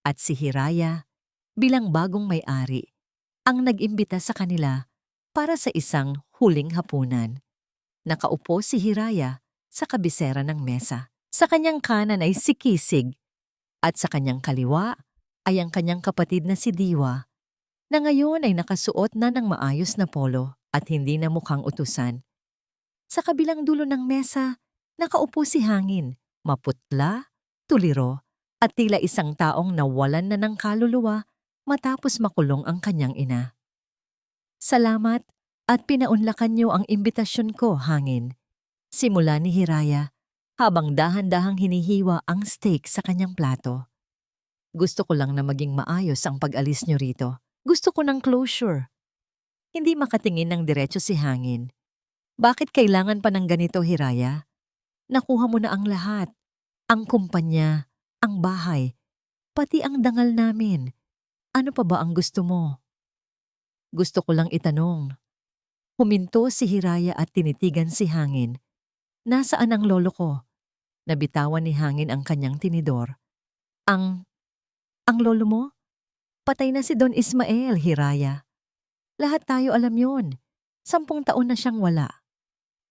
At si Hiraya, bilang bagong may-ari, ang nag-imbita sa kanila para sa isang huling hapunan. Nakaupo si Hiraya sa kabisera ng mesa. Sa kanyang kanan ay si Kisig at sa kanyang kaliwa ay ang kanyang kapatid na si Diwa na ngayon ay nakasuot na ng maayos na polo at hindi na mukhang utusan. Sa kabilang dulo ng mesa, nakaupo si Hangin, maputla, tuliro at tila isang taong nawalan na ng kaluluwa matapos makulong ang kanyang ina. Salamat at pinaunlakan niyo ang imbitasyon ko, Hangin. Simula ni Hiraya habang dahan-dahang hinihiwa ang steak sa kanyang plato. Gusto ko lang na maging maayos ang pag-alis niyo rito. Gusto ko ng closure. Hindi makatingin ng diretso si Hangin. Bakit kailangan pa ng ganito, Hiraya? Nakuha mo na ang lahat. Ang kumpanya, ang bahay, pati ang dangal namin. Ano pa ba ang gusto mo? Gusto ko lang itanong. Huminto si Hiraya at tinitigan si Hangin. Nasaan ang lolo ko? Nabitawan ni Hangin ang kanyang tinidor. Ang lolo mo? Patay na si Don Ismael, Hiraya. Lahat tayo alam yon. 10 taon na siyang wala.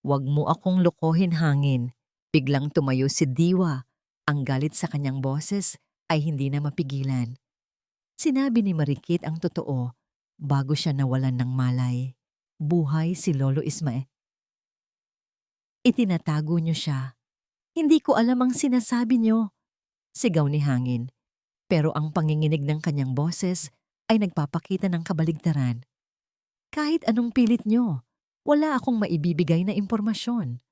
Huwag mo akong lokohin, Hangin. Biglang tumayo si Diwa. Ang galit sa kanyang boses ay hindi na mapigilan. Sinabi ni Marikit ang totoo bago siya nawalan ng malay. Buhay si Lolo Ismael. Itinatago niyo siya. Hindi ko alam ang sinasabi niyo. Sigaw ni Hangin. Pero ang panginginig ng kanyang boses ay nagpapakita ng kabaligtaran. Kahit anong pilit niyo, wala akong maibibigay na impormasyon.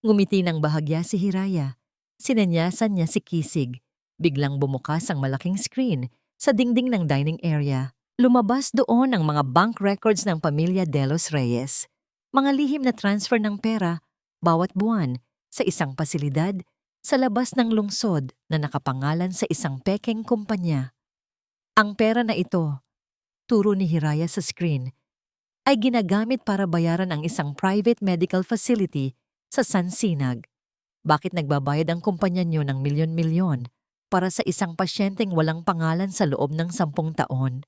Ngumiti ng bahagya si Hiraya. Sinanyasan niya si Kisig. Biglang bumukas ang malaking screen sa dingding ng dining area. Lumabas doon ang mga bank records ng pamilya De Los Reyes. Mga lihim na transfer ng pera bawat buwan sa isang pasilidad sa labas ng lungsod na nakapangalan sa isang pekeng kumpanya. Ang pera na ito, turo ni Hiraya sa screen, ay ginagamit para bayaran ang isang private medical facility sa San Sinag. Bakit nagbabayad ang kumpanya niyo ng milyon-milyon para sa isang pasyenteng walang pangalan sa loob ng 10 taon?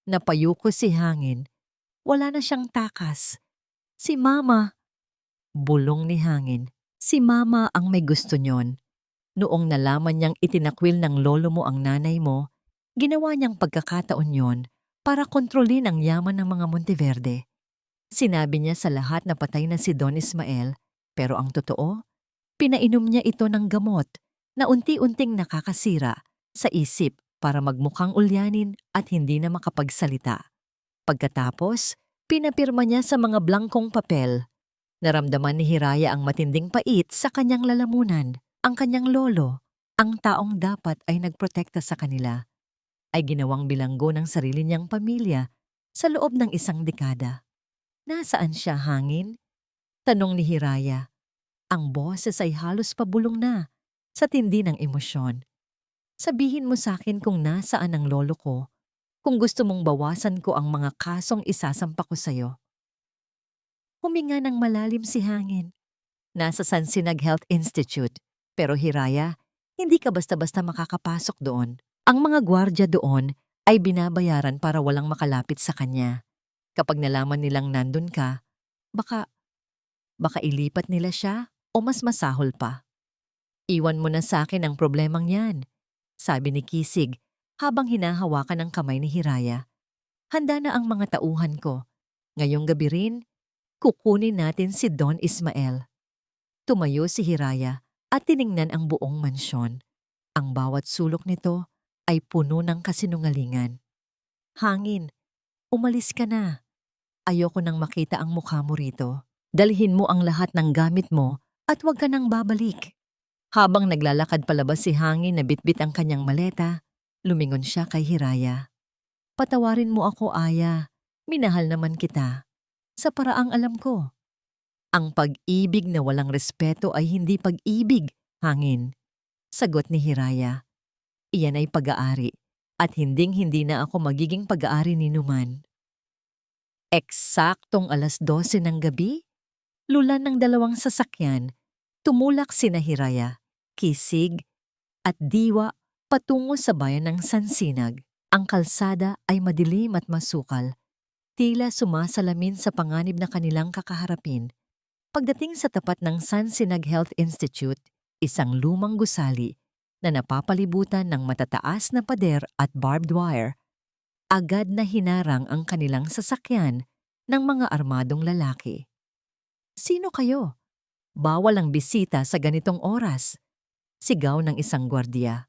Napayuko si Hangin. Wala na siyang takas. Si Mama. Bulong ni Hangin. Si Mama ang may gusto niyon. Noong nalaman niyang itinakwil ng lolo mo ang nanay mo, Ginawa niyang pagkakataon yon para kontrolin ang yaman ng mga Monteverde. Sinabi niya sa lahat na patay na si Don Ismael, pero ang totoo, pinainom niya ito ng gamot na unti-unting nakakasira sa isip para magmukhang ulyanin at hindi na makapagsalita. Pagkatapos, pinapirma niya sa mga blangkong papel. Naramdaman ni Hiraya ang matinding pait sa kanyang lalamunan. Ang kanyang lolo, ang taong dapat ay nagprotekta sa kanila, ay ginawang bilanggo ng sarili niyang pamilya sa loob ng isang dekada. Nasaan siya, hangin? Tanong ni Hiraya. Ang boses ay halos pabulong na sa tindi ng emosyon. Sabihin mo sa akin kung nasaan ang lolo ko, kung gusto mong bawasan ko ang mga kasong isasampa ko sa'yo. Huminga ng malalim si hangin. Nasa Sansinag Health Institute. Pero Hiraya, hindi ka basta-basta makakapasok doon. Ang mga gwardya doon ay binabayaran para walang makalapit sa kanya. Kapag nalaman nilang nandun ka, baka ilipat nila siya o mas masahol pa. Iwan mo na sa akin ang problemang yan, sabi ni Kisig habang hinahawakan ang kamay ni Hiraya. Handa na ang mga tauhan ko. Ngayong gabi rin, kukunin natin si Don Ismael. Tumayo si Hiraya at tiningnan ang buong mansyon. Ang bawat sulok nito ay puno ng kasinungalingan. Hangin, umalis ka na. Ayoko nang makita ang mukha mo rito. Dalhin mo ang lahat ng gamit mo at huwag ka nang babalik. Habang naglalakad palabas si Hangin na bitbit ang kanyang maleta, lumingon siya kay Hiraya. Patawarin mo ako, Aya. Minahal naman kita. Sa paraang alam ko. Ang pag-ibig na walang respeto ay hindi pag-ibig, Hangin. Sagot ni Hiraya. Iyan ay pag-aari at hinding-hindi na ako magiging pag-aari ni Numan. Eksaktong 12:00 ng gabi, lulan ng dalawang sasakyan, tumulak sina Hiraya, Kisig at Diwa patungo sa bayan ng Sansinag. Ang kalsada ay madilim at masukal. Tila sumasalamin sa panganib na kanilang kakaharapin. Pagdating sa tapat ng Sansinag Health Institute, isang lumang gusali na napapalibutan ng matataas na pader at barbed wire, agad na hinarang ang kanilang sasakyan ng mga armadong lalaki. Sino kayo? Bawal ang bisita sa ganitong oras. Sigaw ng isang gwardiya.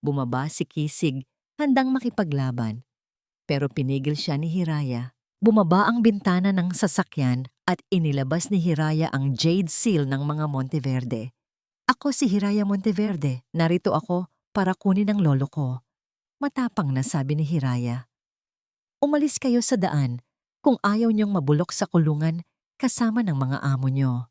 Bumaba si Kisig, handang makipaglaban. Pero pinigil siya ni Hiraya. Bumaba ang bintana ng sasakyan at inilabas ni Hiraya ang jade seal ng mga Monteverde. Ako si Hiraya Monteverde. Narito ako para kunin ang lolo ko. Matapang na sabi ni Hiraya. Umalis kayo sa daan kung ayaw niyong mabulok sa kulungan kasama ng mga amo niyo.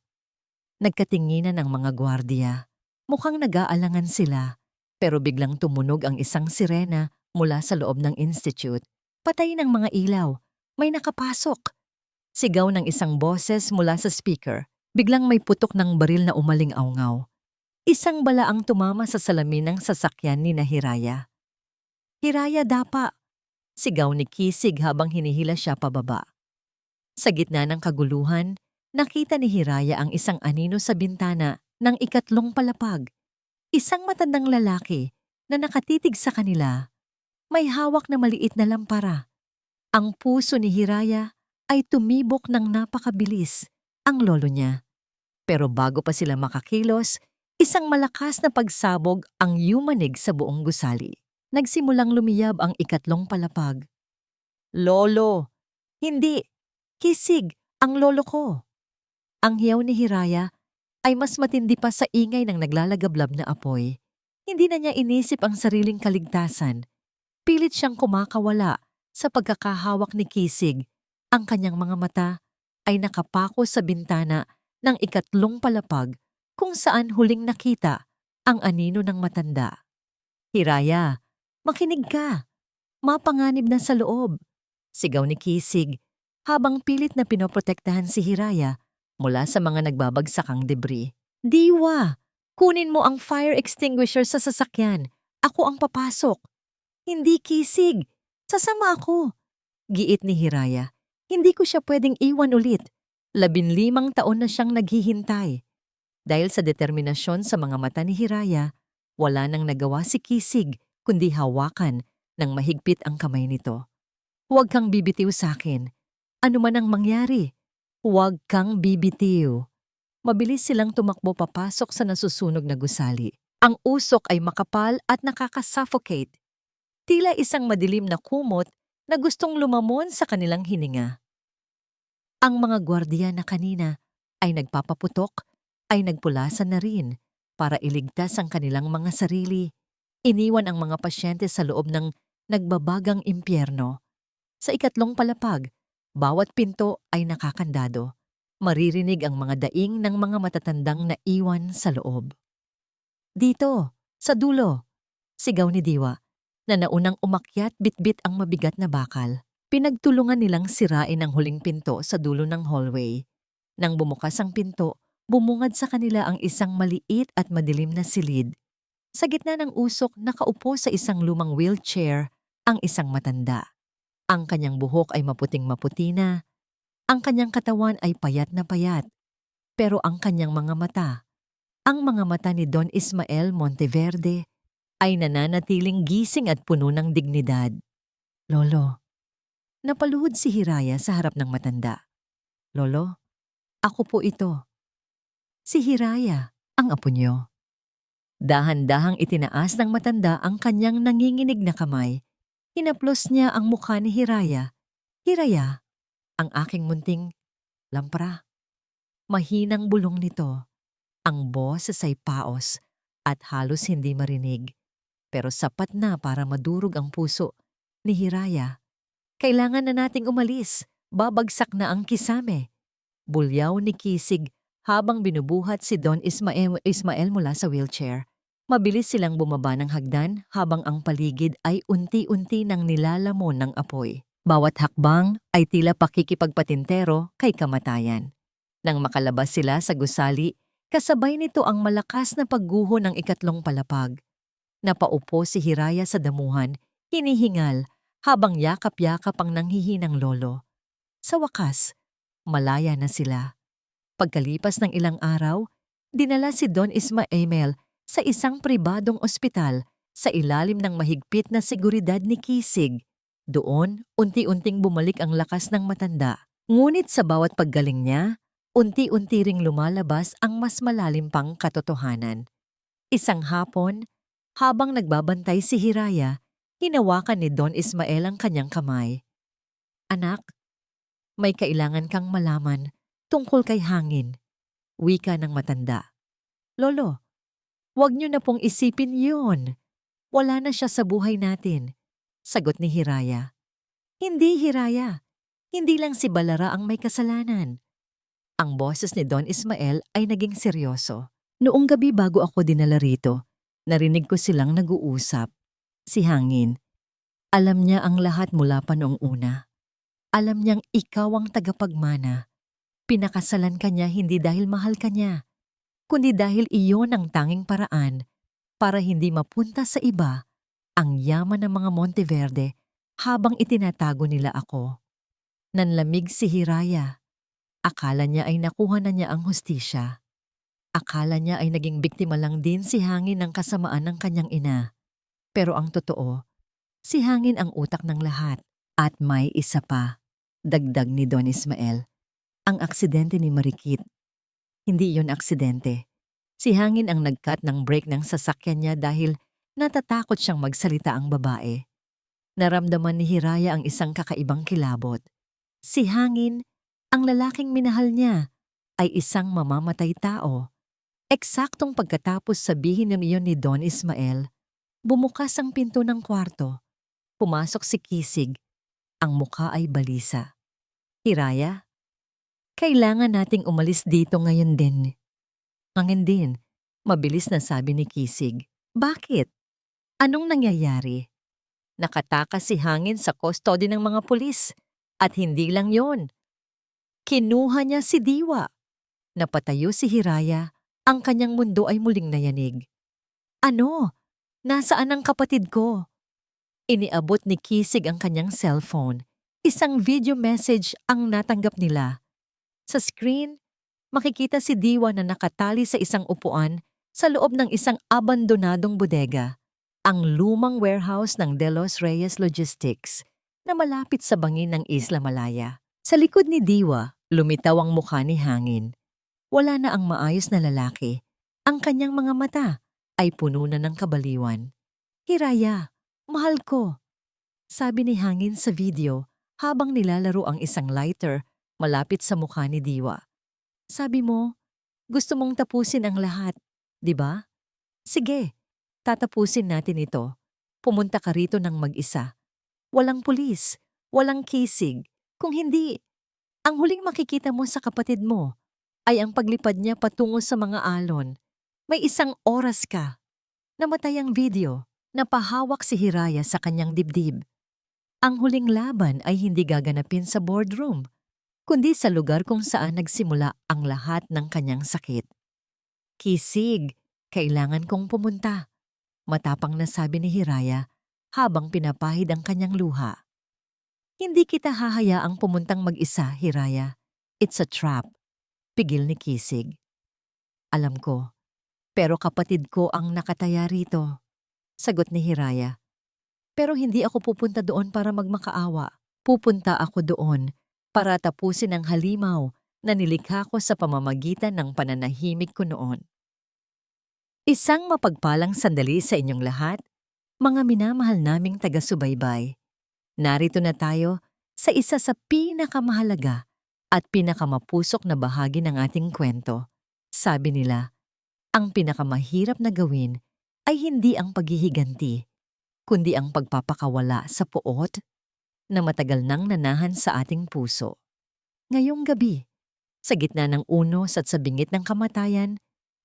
Nagkatinginan ang mga gwardiya. Mukhang nag-aalangan sila. Pero biglang tumunog ang isang sirena mula sa loob ng institute. Patayin ang mga ilaw. May nakapasok. Sigaw ng isang boses mula sa speaker. Biglang may putok ng baril na umaling-awngaw. Isang bala ang tumama sa salamin ng sasakyan ni Hiraya. Hiraya, dapa! Sigaw ni Kisig habang hinihila siya pababa. Sa gitna ng kaguluhan, nakita ni Hiraya ang isang anino sa bintana ng ikatlong palapag. Isang matandang lalaki na nakatitig sa kanila. May hawak na maliit na lampara. Ang puso ni Hiraya ay tumibok ng napakabilis, ang lolo niya. Pero bago pa sila makakilos, isang malakas na pagsabog ang yumanig sa buong gusali. Nagsimulang lumiyab ang ikatlong palapag. Lolo! Hindi! Kisig! Ang lolo ko! Ang hiyaw ni Hiraya ay mas matindi pa sa ingay ng naglalagablab na apoy. Hindi na niya inisip ang sariling kaligtasan. Pilit siyang kumakawala sa pagkakahawak ni Kisig. Ang kanyang mga mata ay nakapako sa bintana ng ikatlong palapag kung saan huling nakita ang anino ng matanda. Hiraya, makinig ka! Mapanganib na sa loob! Sigaw ni Kisig habang pilit na pinoprotektahan si Hiraya mula sa mga nagbabagsakang debris. Diwa! Kunin mo ang fire extinguisher sa sasakyan. Ako ang papasok. Hindi, Kisig! Sasama ako! Giit ni Hiraya. Hindi ko siya pwedeng iwan ulit. 15 taon na siyang naghihintay. Dahil sa determinasyon sa mga mata ni Hiraya, wala nang nagawa si Kisig kundi hawakan nang mahigpit ang kamay nito. Huwag kang bibitiw sa akin. Ano man ang mangyari, huwag kang bibitiw. Mabilis silang tumakbo papasok sa nasusunog na gusali. Ang usok ay makapal at nakakasuffocate. Tila isang madilim na kumot na gustong lumamon sa kanilang hininga. Ang mga gwardiya na kanina ay nagpapaputok ay nagpulasan na rin para iligtas ang kanilang mga sarili. Iniwan ang mga pasyente sa loob ng nagbabagang impyerno. Sa ikatlong palapag, bawat pinto ay nakakandado. Maririnig ang mga daing ng mga matatandang naiwan sa loob. Dito, sa dulo, sigaw ni Diwa, na naunang umakyat bitbit ang mabigat na bakal. Pinagtulungan nilang sirain ang huling pinto sa dulo ng hallway. Nang bumukas ang pinto, bumungad sa kanila ang isang maliit at madilim na silid. Sa gitna ng usok, nakaupo sa isang lumang wheelchair ang isang matanda. Ang kanyang buhok ay maputing-maputi na. Ang kanyang katawan ay payat na payat. Pero ang kanyang mga mata, ang mga mata ni Don Ismael Monteverde, ay nananatiling gising at puno ng dignidad. Lolo, napaluhod si Hiraya sa harap ng matanda. Lolo, ako po ito. Si Hiraya, ang apo niyo. Dahan-dahang itinaas ng matanda ang kanyang nanginginig na kamay. Hinaplos niya ang mukha ni Hiraya. Hiraya, ang aking munting lampara. Mahinang bulong nito. Ang boses ay paos at halos hindi marinig. Pero sapat na para madurog ang puso ni Hiraya. Kailangan na nating umalis. Babagsak na ang kisame. Bulyaw ni Kisig habang binubuhat si Don Ismael mula sa wheelchair. Mabilis silang bumaba ng hagdan habang ang paligid ay unti-unti nang nilalamon ng apoy. Bawat hakbang ay tila pakikipagpatintero kay kamatayan. Nang makalabas sila sa gusali, kasabay nito ang malakas na pagguho ng ikatlong palapag. Napaupo si Hiraya sa damuhan, hinihingal, habang yakap-yakap ang nanghihinang lolo. Sa wakas, malaya na sila. Pagkalipas ng ilang araw, dinala si Don Ismael sa isang pribadong ospital sa ilalim ng mahigpit na seguridad ni Kisig. Doon, unti-unting bumalik ang lakas ng matanda. Ngunit sa bawat paggaling niya, unti-unti ring lumalabas ang mas malalim pang katotohanan. Isang hapon, habang nagbabantay si Hiraya, hinawakan ni Don Ismael ang kanyang kamay. Anak, may kailangan kang malaman tungkol kay Hangin. Wika ng matanda. Lolo, huwag niyo na pong isipin yun. Wala na siya sa buhay natin. Sagot ni Hiraya. Hindi, Hiraya. Hindi lang si Balara ang may kasalanan. Ang boses ni Don Ismael ay naging seryoso. Noong gabi bago ako dinala rito, narinig ko silang nag-uusap. Si Hangin, alam niya ang lahat mula pa noong una. Alam niyang ikaw ang tagapagmana. Pinakasalan ka niya hindi dahil mahal ka niya, kundi dahil iyon ang tanging paraan para hindi mapunta sa iba ang yaman ng mga Monteverde habang itinatago nila ako. Nanlamig si Hiraya. Akala niya ay nakuha na niya ang hustisya. Akala niya ay naging biktima lang din si Hangin ng kasamaan ng kanyang ina. Pero ang totoo, si Hangin ang utak ng lahat. At may isa pa, dagdag ni Don Ismael, ang aksidente ni Marikit. Hindi iyon aksidente. Si Hangin ang nag-cut ng brake ng sasakyan niya dahil natatakot siyang magsalita ang babae. Naramdaman ni Hiraya ang isang kakaibang kilabot. Si Hangin, ang lalaking minahal niya, ay isang mamamatay tao. Eksaktong pagkatapos sabihin niyon ni Don Ismael, bumukas ang pinto ng kwarto. Pumasok si Kisig. Ang mukha ay balisa. Hiraya, kailangan nating umalis dito ngayon din. Ngayon din, mabilis na sabi ni Kisig. Bakit? Anong nangyayari? Nakatakas si Hangin sa custody ng mga pulis. At hindi lang yon. Kinuha niya si Diwa. Napatayo si Hiraya, ang kanyang mundo ay muling nayanig. Ano? Nasaan ang kapatid ko? Iniabot ni Kisig ang kanyang cellphone. Isang video message ang natanggap nila. Sa screen, makikita si Diwa na nakatali sa isang upuan sa loob ng isang abandonadong bodega. ang lumang warehouse ng De Los Reyes Logistics na malapit sa bangin ng Isla Malaya. Sa likod ni Diwa, lumitaw ang mukha ni Hangin. Wala na ang maayos na lalaki. Ang kanyang mga mata ay puno na ng kabaliwan. "Hiraya, mahal ko," sabi ni Hangin sa video habang nilalaro ang isang lighter malapit sa mukha ni Diwa. "Sabi mo, gusto mong tapusin ang lahat, di ba? Sige, tatapusin natin ito. Pumunta ka rito ng mag-isa. Walang pulis, walang kisig. Kung hindi, ang huling makikita mo sa kapatid mo ay ang paglipad niya patungo sa mga alon. May 1 oras ka." Namatay ang video. Napahawak si Hiraya sa kanyang dibdib. Ang huling laban ay hindi gaganapin sa boardroom, kundi sa lugar kung saan nagsimula ang lahat ng kanyang sakit. "Kisig, kailangan kong pumunta," matapang na sabi ni Hiraya habang pinapahid ang kanyang luha. "Hindi kita hahayaang pumuntang mag-isa, Hiraya. It's a trap," pigil ni Kisig. "Alam ko, pero kapatid ko ang nakataya rito," sagot ni Hiraya. "Pero hindi ako pupunta doon para magmakaawa. Pupunta ako doon para tapusin ang halimaw na nilikha ko sa pamamagitan ng pananahimik ko noon." Isang mapagpalang sandali sa inyong lahat, mga minamahal naming taga-subaybay. Narito na tayo sa isa sa pinakamahalaga at pinakamapusok na bahagi ng ating kwento. Sabi nila, ang pinakamahirap na gawin ay hindi ang paghihiganti, kundi ang pagpapakawala sa puot na matagal nang nanahan sa ating puso. Ngayong gabi, sa gitna ng unos at sa bingit ng kamatayan,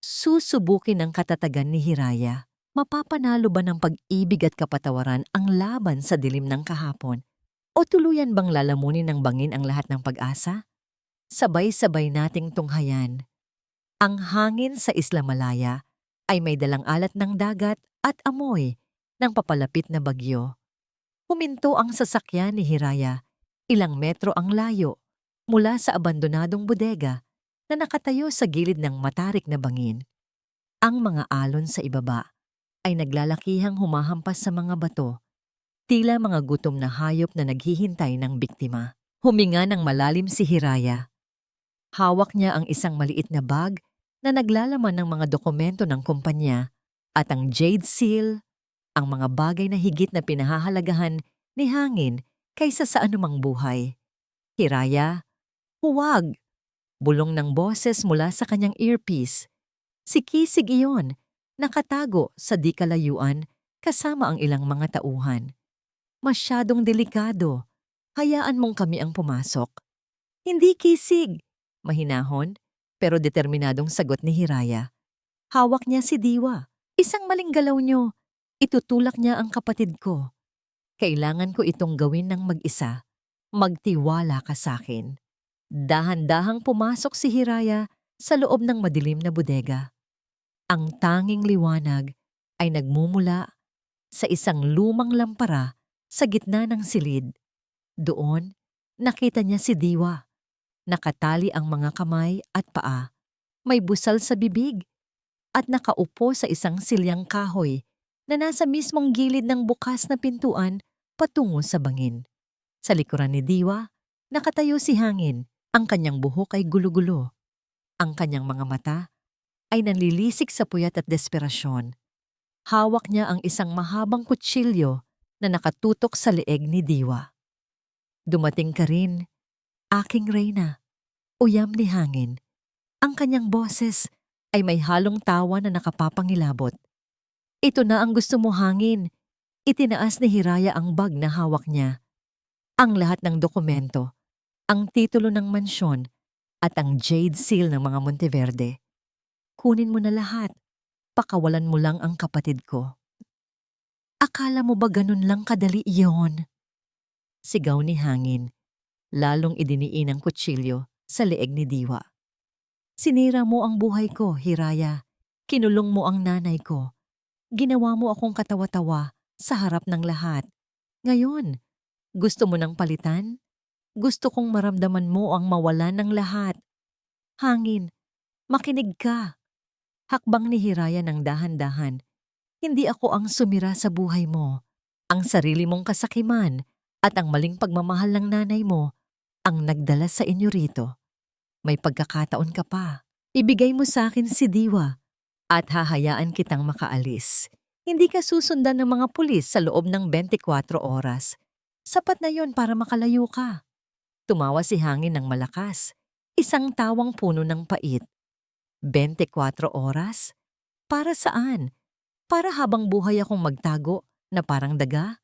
susubukin ang katatagan ni Hiraya. Mapapanalo ba ng pag-ibig at kapatawaran ang laban sa dilim ng kahapon? O tuluyan bang lalamunin ng bangin ang lahat ng pag-asa? Sabay-sabay nating tunghayan. Ang hangin sa Isla Malaya ay may dalang alat ng dagat at amoy ng papalapit na bagyo. Huminto ang sasakyan ni Hiraya, ilang metro ang layo, mula sa abandonadong bodega na nakatayo sa gilid ng matarik na bangin. Ang mga alon sa ibaba ay naglalakihang humahampas sa mga bato, tila mga gutom na hayop na naghihintay ng biktima. Huminga ng malalim si Hiraya. Hawak niya ang isang maliit na bag na naglalaman ng mga dokumento ng kumpanya at ang jade seal, ang mga bagay na higit na pinahahalagahan ni Hangin kaysa sa anumang buhay. "Hiraya, huwag!" Bulong ng boses mula sa kanyang earpiece. Si Kisig iyon, nakatago sa di kalayuan kasama ang ilang mga tauhan. "Masyadong delikado. Hayaan mong kami ang pumasok." "Hindi, Kisig," mahinahon pero determinadong sagot ni Hiraya. Hawak niya si Diwa. "Isang maling galaw niyo, itutulak niya ang kapatid ko. Kailangan ko itong gawin ng mag-isa. Magtiwala ka sa akin." Dahan-dahang pumasok si Hiraya sa loob ng madilim na bodega. Ang tanging liwanag ay nagmumula sa isang lumang lampara sa gitna ng silid. Doon, nakita niya si Diwa. Nakatali ang mga kamay at paa. May busal sa bibig at nakaupo sa isang silyang kahoy na nasa mismong gilid ng bukas na pintuan patungo sa bangin. Sa likuran ni Diwa, nakatayo si Hangin. Ang kanyang buhok ay gulo-gulo. Ang kanyang mga mata ay nanlilisik sa puyat at desperasyon. Hawak niya ang isang mahabang kutsilyo na nakatutok sa leeg ni Diwa. "Dumating ka rin, aking reyna," uyam ni Hangin. Ang kanyang boses ay may halong tawa na nakapapangilabot. "Ito na ang gusto mo, Hangin." Itinaas ni Hiraya ang bag na hawak niya. Ang lahat ng dokumento, ang titulo ng mansyon at ang jade seal ng mga Monteverde. "Kunin mo na lahat. Pakawalan mo lang ang kapatid ko." "Akala mo ba ganun lang kadali iyon?" sigaw ni Hangin, lalong idiniin ang kutsilyo sa leeg ni Diwa. "Sinira mo ang buhay ko, Hiraya. Kinulong mo ang nanay ko. Ginawa mo akong katawa-tawa sa harap ng lahat. Ngayon, gusto mo ng palitan? Gusto kong maramdaman mo ang mawalan ng lahat. Hangin, makinig ka." Hakbang ni Hiraya ng dahan-dahan. Hindi ako ang sumira sa buhay mo. Ang sarili mong kasakiman at ang maling pagmamahal ng nanay mo ang nagdala sa inyo rito. May pagkakataon ka pa. Ibigay mo sa akin si Diwa at hahayaan kitang makaalis. Hindi ka susundan ng mga pulis sa loob ng 24 oras. Sapat na yon para makalayo ka. Tumawa si Hangin ng malakas. Isang tawang puno ng pait. 24 oras? Para saan? Para habang buhay akong magtago na parang daga?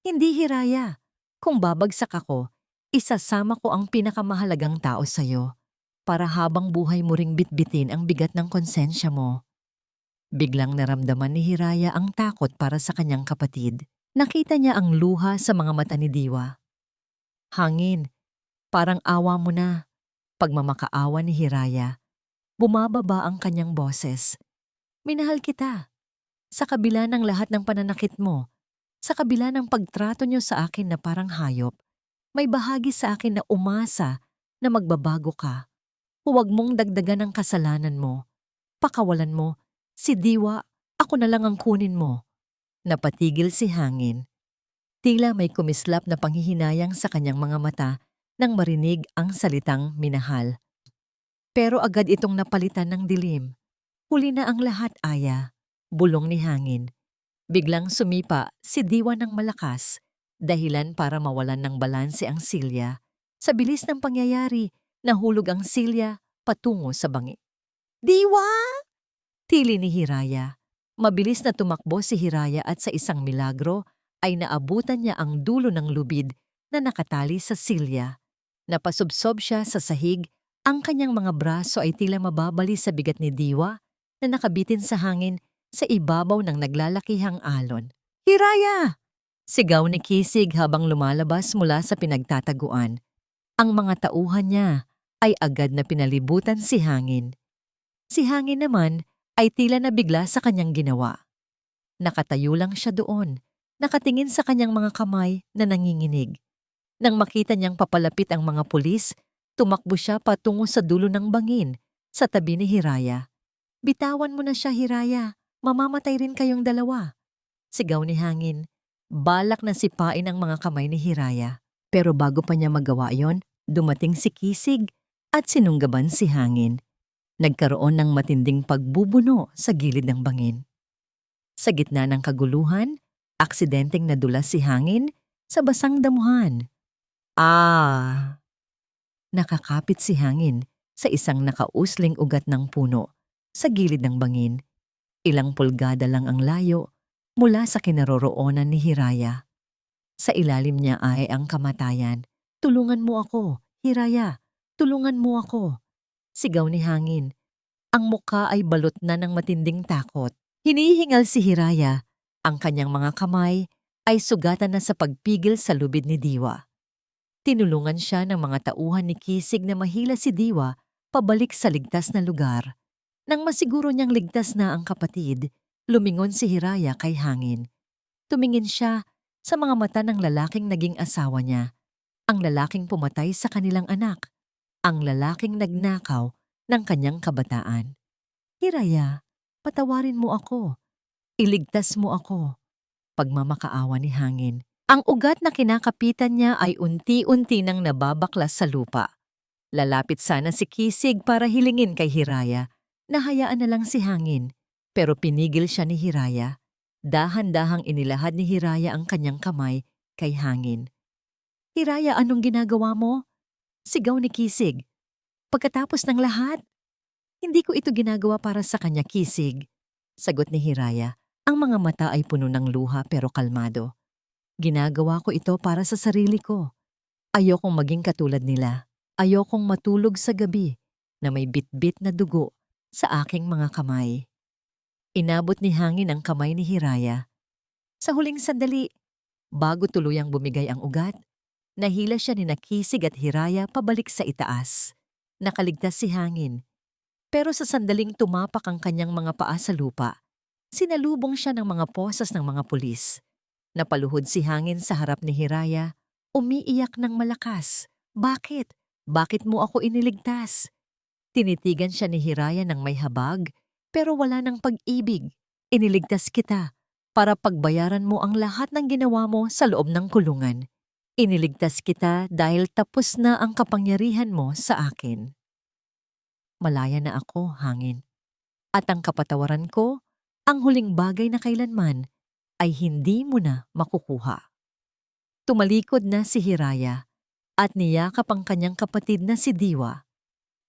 Hindi, Hiraya. Kung babagsak ako, isasama ko ang pinakamahalagang tao sa'yo para habang buhay mo ring bitbitin ang bigat ng konsensya mo. Biglang naramdaman ni Hiraya ang takot para sa kanyang kapatid. Nakita niya ang luha sa mga mata ni Diwa. Hangin, parang awa mo na. Pagmamakaawa ni Hiraya, bumababa ang kanyang boses. Minahal kita. Sa kabila ng lahat ng pananakit mo, sa kabila ng pagtrato niyo sa akin na parang hayop, may bahagi sa akin na umasa na magbabago ka. Huwag mong dagdagan ang kasalanan mo. Pakawalan mo, si Diwa, ako na lang ang kunin mo. Napatigil si Hangin. Tila may kumislap na panghihinayang sa kanyang mga mata nang marinig ang salitang minahal. Pero agad itong napalitan ng dilim. Huli na ang lahat, Aya. Bulong ni Hangin. Biglang sumipa si Diwa ng malakas, dahilan para mawalan ng balanse ang silya. Sa bilis ng pangyayari, nahulog ang silya patungo sa bangi. Diwa! Tili ni Hiraya. Mabilis na tumakbo si Hiraya at sa isang milagro ay naabutan niya ang dulo ng lubid na nakatali sa silya. Napasubsob siya sa sahig, ang kanyang mga braso ay tila mababali sa bigat ni Diwa na nakabitin sa hangin sa ibabaw ng naglalakihang alon. Hiraya! Sigaw ni Kisig habang lumalabas mula sa pinagtataguan. Ang mga tauhan niya ay agad na pinalibutan si Hangin. Si Hangin naman ay tila nabigla sa kanyang ginawa. Nakatayo lang siya doon, nakatingin sa kanyang mga kamay na nanginginig. Nang makita niyang papalapit ang mga pulis, tumakbo siya patungo sa dulo ng bangin, sa tabi ni Hiraya. Bitawan mo na siya, Hiraya. Mamamatay rin kayong dalawa. Sigaw ni Hangin. Balak na sipain ang mga kamay ni Hiraya. Pero bago pa niya magawa yon, dumating si Kisig at sinunggaban si Hangin. Nagkaroon ng matinding pagbubuno sa gilid ng bangin. Sa gitna ng kaguluhan, aksidenteng nadulas si Hangin sa basang damuhan. Nakakapit si Hangin sa isang nakausling ugat ng puno sa gilid ng bangin. Ilang pulgada lang ang layo mula sa kinaroroonan ni Hiraya. Sa ilalim niya ay ang kamatayan. Tulungan mo ako, Hiraya. Tulungan mo ako. Sigaw ni Hangin. Ang mukha ay balot na ng matinding takot. Hinihingal si Hiraya. Ang kanyang mga kamay ay sugatan na sa pagpigil sa lubid ni Diwa. Tinulungan siya ng mga tauhan ni Kisig na mahila si Diwa pabalik sa ligtas na lugar. Nang masiguro niyang ligtas na ang kapatid, lumingon si Hiraya kay Hangin. Tumingin siya sa mga mata ng lalaking naging asawa niya, ang lalaking pumatay sa kanilang anak, ang lalaking nagnakaw ng kanyang kabataan. Hiraya, patawarin mo ako. Iligtas mo ako. Pagmamakaawa ni Hangin. Ang ugat na kinakapitan niya ay unti-unti nang nababaklas sa lupa. Lalapit sana si Kisig para hilingin kay Hiraya. Nahayaan na lang si Hangin, pero pinigil siya ni Hiraya. Dahan-dahang inilahad ni Hiraya ang kanyang kamay kay Hangin. Hiraya, anong ginagawa mo? Sigaw ni Kisig. Pagkatapos ng lahat? Hindi ko ito ginagawa para sa kanya, Kisig. Sagot ni Hiraya. Ang mga mata ay puno ng luha pero kalmado. Ginagawa ko ito para sa sarili ko. Ayokong maging katulad nila. Ayokong matulog sa gabi na may bitbit na dugo sa aking mga kamay. Inabot ni Hangin ang kamay ni Hiraya. Sa huling sandali, bago tuluyang bumigay ang ugat, nahila siya ni Kisig at Hiraya pabalik sa itaas. Nakaligtas si Hangin. Pero sa sandaling tumapak ang kanyang mga paa sa lupa, sinalubong siya ng mga posas ng mga pulis. Napaluhod si Hangin sa harap ni Hiraya, umiiyak ng malakas. Bakit? Bakit mo ako iniligtas? Tinitigan siya ni Hiraya ng may habag, pero wala ng pag-ibig. Iniligtas kita para pagbayaran mo ang lahat ng ginawa mo sa loob ng kulungan. Iniligtas kita dahil tapos na ang kapangyarihan mo sa akin. Malaya na ako, hangin. At ang kapatawaran ko, ang huling bagay na kailanman, ay hindi mo na makukuha. Tumalikod na si Hiraya at niyakap ang kanyang kapatid na si Diwa.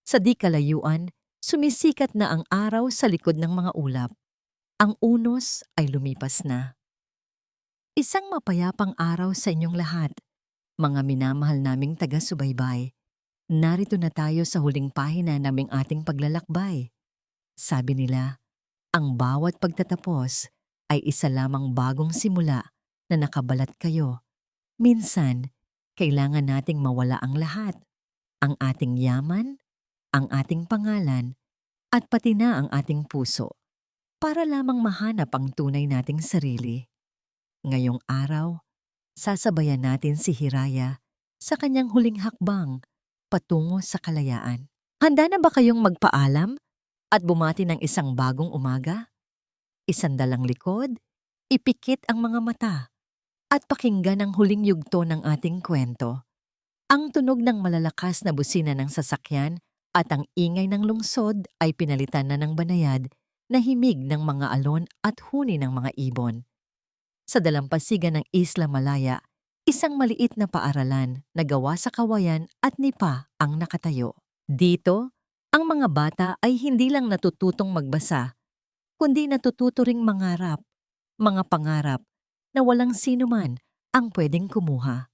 Sa di kalayuan, sumisikat na ang araw sa likod ng mga ulap. Ang unos ay lumipas na. Isang mapayapang araw sa inyong lahat, mga minamahal naming taga-subaybay. Narito na tayo sa huling pahina naming ating paglalakbay. Sabi nila, ang bawat pagtatapos ay isa lamang bagong simula na nakabalat kayo. Minsan, kailangan nating mawala ang lahat. Ang ating yaman, ang ating pangalan, at pati na ang ating puso, para lamang mahanap ang tunay nating sarili. Ngayong araw, sasabayan natin si Hiraya sa kanyang huling hakbang patungo sa kalayaan. Handa na ba kayong magpaalam at bumati ng isang bagong umaga? Isandalang likod, ipikit ang mga mata, at pakinggan ang huling yugto ng ating kwento. Ang tunog ng malalakas na busina ng sasakyan at ang ingay ng lungsod ay pinalitan na ng banayad na himig ng mga alon at huni ng mga ibon. Sa dalampasigan ng Isla Malaya, isang maliit na paaralan na gawa sa kawayan at nipa ang nakatayo. Dito, ang mga bata ay hindi lang natututong magbasa, kundi natututo ring mangarap, mga pangarap na walang sino man ang pwedeng kumuha.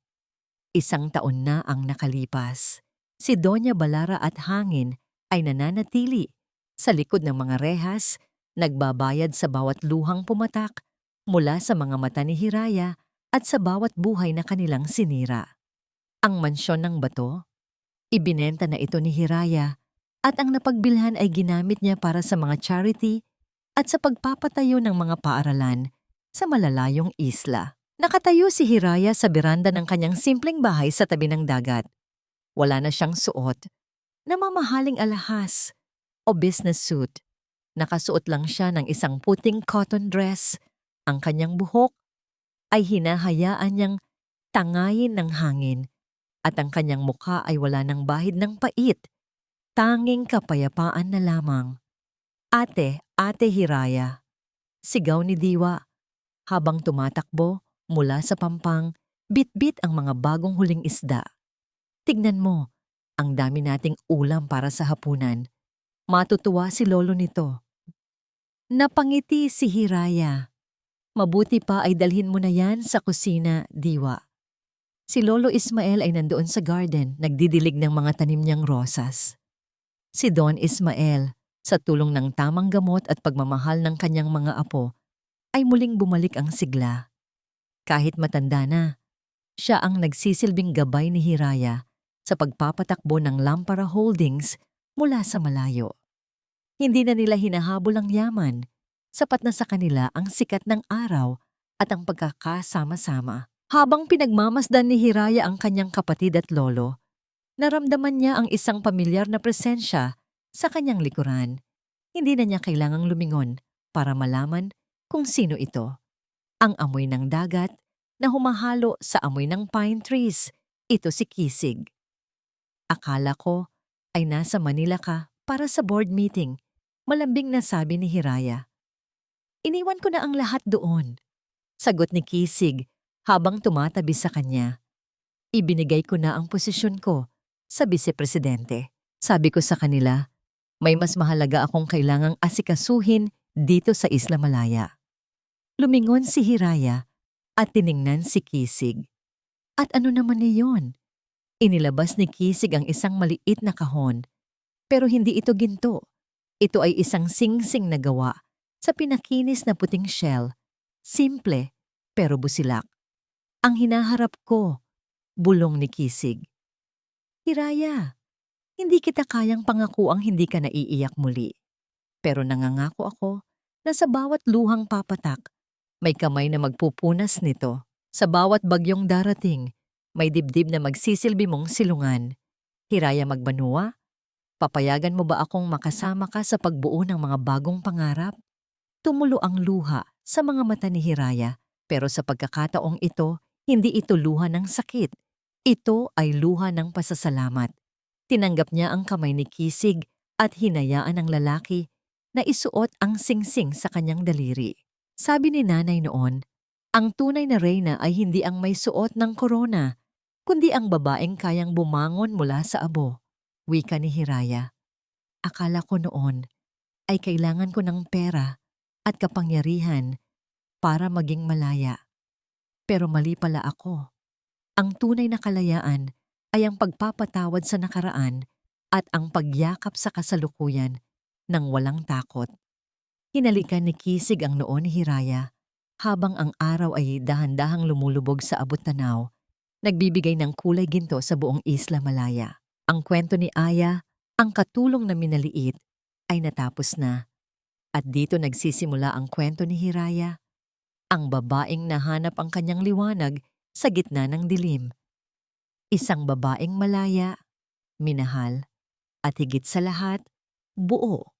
Isang taon na ang nakalipas. Si Doña Balara at Hangin ay nananatili sa likod ng mga rehas, nagbabayad sa bawat luhang pumatak mula sa mga mata ni Hiraya at sa bawat buhay na kanilang sinira. Ang mansyon ng bato, ibinenta na ito ni Hiraya at ang napagbilhan ay ginamit niya para sa mga charity at sa pagpapatayo ng mga paaralan sa malalayong isla. Nakatayo si Hiraya sa beranda ng kanyang simpleng bahay sa tabi ng dagat. Wala na siyang suot na mamahaling alahas o business suit. Nakasuot lang siya ng isang puting cotton dress. Ang kanyang buhok ay hinahayaan niyang tangayin ng hangin at ang kanyang mukha ay wala ng bahid ng pait. Tanging kapayapaan na lamang. Ate, Ate Hiraya, sigaw ni Diwa habang tumatakbo mula sa pampang, bit-bit ang mga bagong huling isda. Tignan mo, ang dami nating ulam para sa hapunan. Matutuwa si lolo nito. Napangiti si Hiraya. Mabuti pa ay dalhin mo na yan sa kusina, Diwa. Si Lolo Ismael ay nandoon sa garden, nagdidilig ng mga tanim niyang rosas. Si Don Ismael, sa tulong ng tamang gamot at pagmamahal ng kanyang mga apo, ay muling bumalik ang sigla. Kahit matanda na, siya ang nagsisilbing gabay ni Hiraya sa pagpapatakbo ng Lampara Holdings mula sa malayo. Hindi na nila hinahabol ang yaman, sapat na sa kanila ang sikat ng araw at ang pagkakasama-sama. Habang pinagmamasdan ni Hiraya ang kanyang kapatid at lolo, naramdaman niya ang isang pamilyar na presensya sa kanyang likuran. Hindi na niya kailangang lumingon para malaman kung sino ito. Ang amoy ng dagat na humahalo sa amoy ng pine trees. Ito si Kisig. Akala ko ay nasa Manila ka para sa board meeting, malambing na sabi ni Hiraya. Iniwan ko na ang lahat doon, sagot ni Kisig habang tumatabi sa kanya. Ibinigay ko na ang posisyon ko sa vice-presidente. Sabi ko sa kanila, may mas mahalaga akong kailangang asikasuhin dito sa Isla Malaya. Lumingon si Hiraya at tiningnan si Kisig. At ano naman niyon? Inilabas ni Kisig ang isang maliit na kahon. Pero hindi ito ginto. Ito ay isang singsing na gawa sa pinakinis na puting shell. Simple, pero busilak. Ang hinaharap ko, bulong ni Kisig. Hiraya, hindi kita kayang pangakuang hindi ka naiiyak muli. Pero nangangako ako na sa bawat luhang papatak, may kamay na magpupunas nito. Sa bawat bagyong darating, may dibdib na magsisilbi mong silungan. Hiraya Magbanua, papayagan mo ba akong makasama ka sa pagbuo ng mga bagong pangarap? Tumulo ang luha sa mga mata ni Hiraya, pero sa pagkakataong ito, hindi ito luha ng sakit. Ito ay luha ng pasasalamat. Tinanggap niya ang kamay ni Kisig at hinayaan ng lalaki na isuot ang singsing sa kanyang daliri. Sabi ni nanay noon, ang tunay na reyna ay hindi ang may suot ng korona, kundi ang babaeng kayang bumangon mula sa abo. Wika ni Hiraya. Akala ko noon ay kailangan ko ng pera at kapangyarihan para maging malaya. Pero mali pala ako. Ang tunay na kalayaan ay ang pagpapatawad sa nakaraan at ang pagyakap sa kasalukuyan ng walang takot. Hinalikan ni Kisig ang noo ni Hiraya habang ang araw ay dahan-dahang lumulubog sa abot-tanaw, nagbibigay ng kulay ginto sa buong Isla Malaya. Ang kwento ni Aya, ang katulong na minaliit, ay natapos na. At dito nagsisimula ang kwento ni Hiraya, ang babaeng nahanap ang kanyang liwanag sa gitna ng dilim. Isang babaeng malaya, minahal, at higit sa lahat, buo.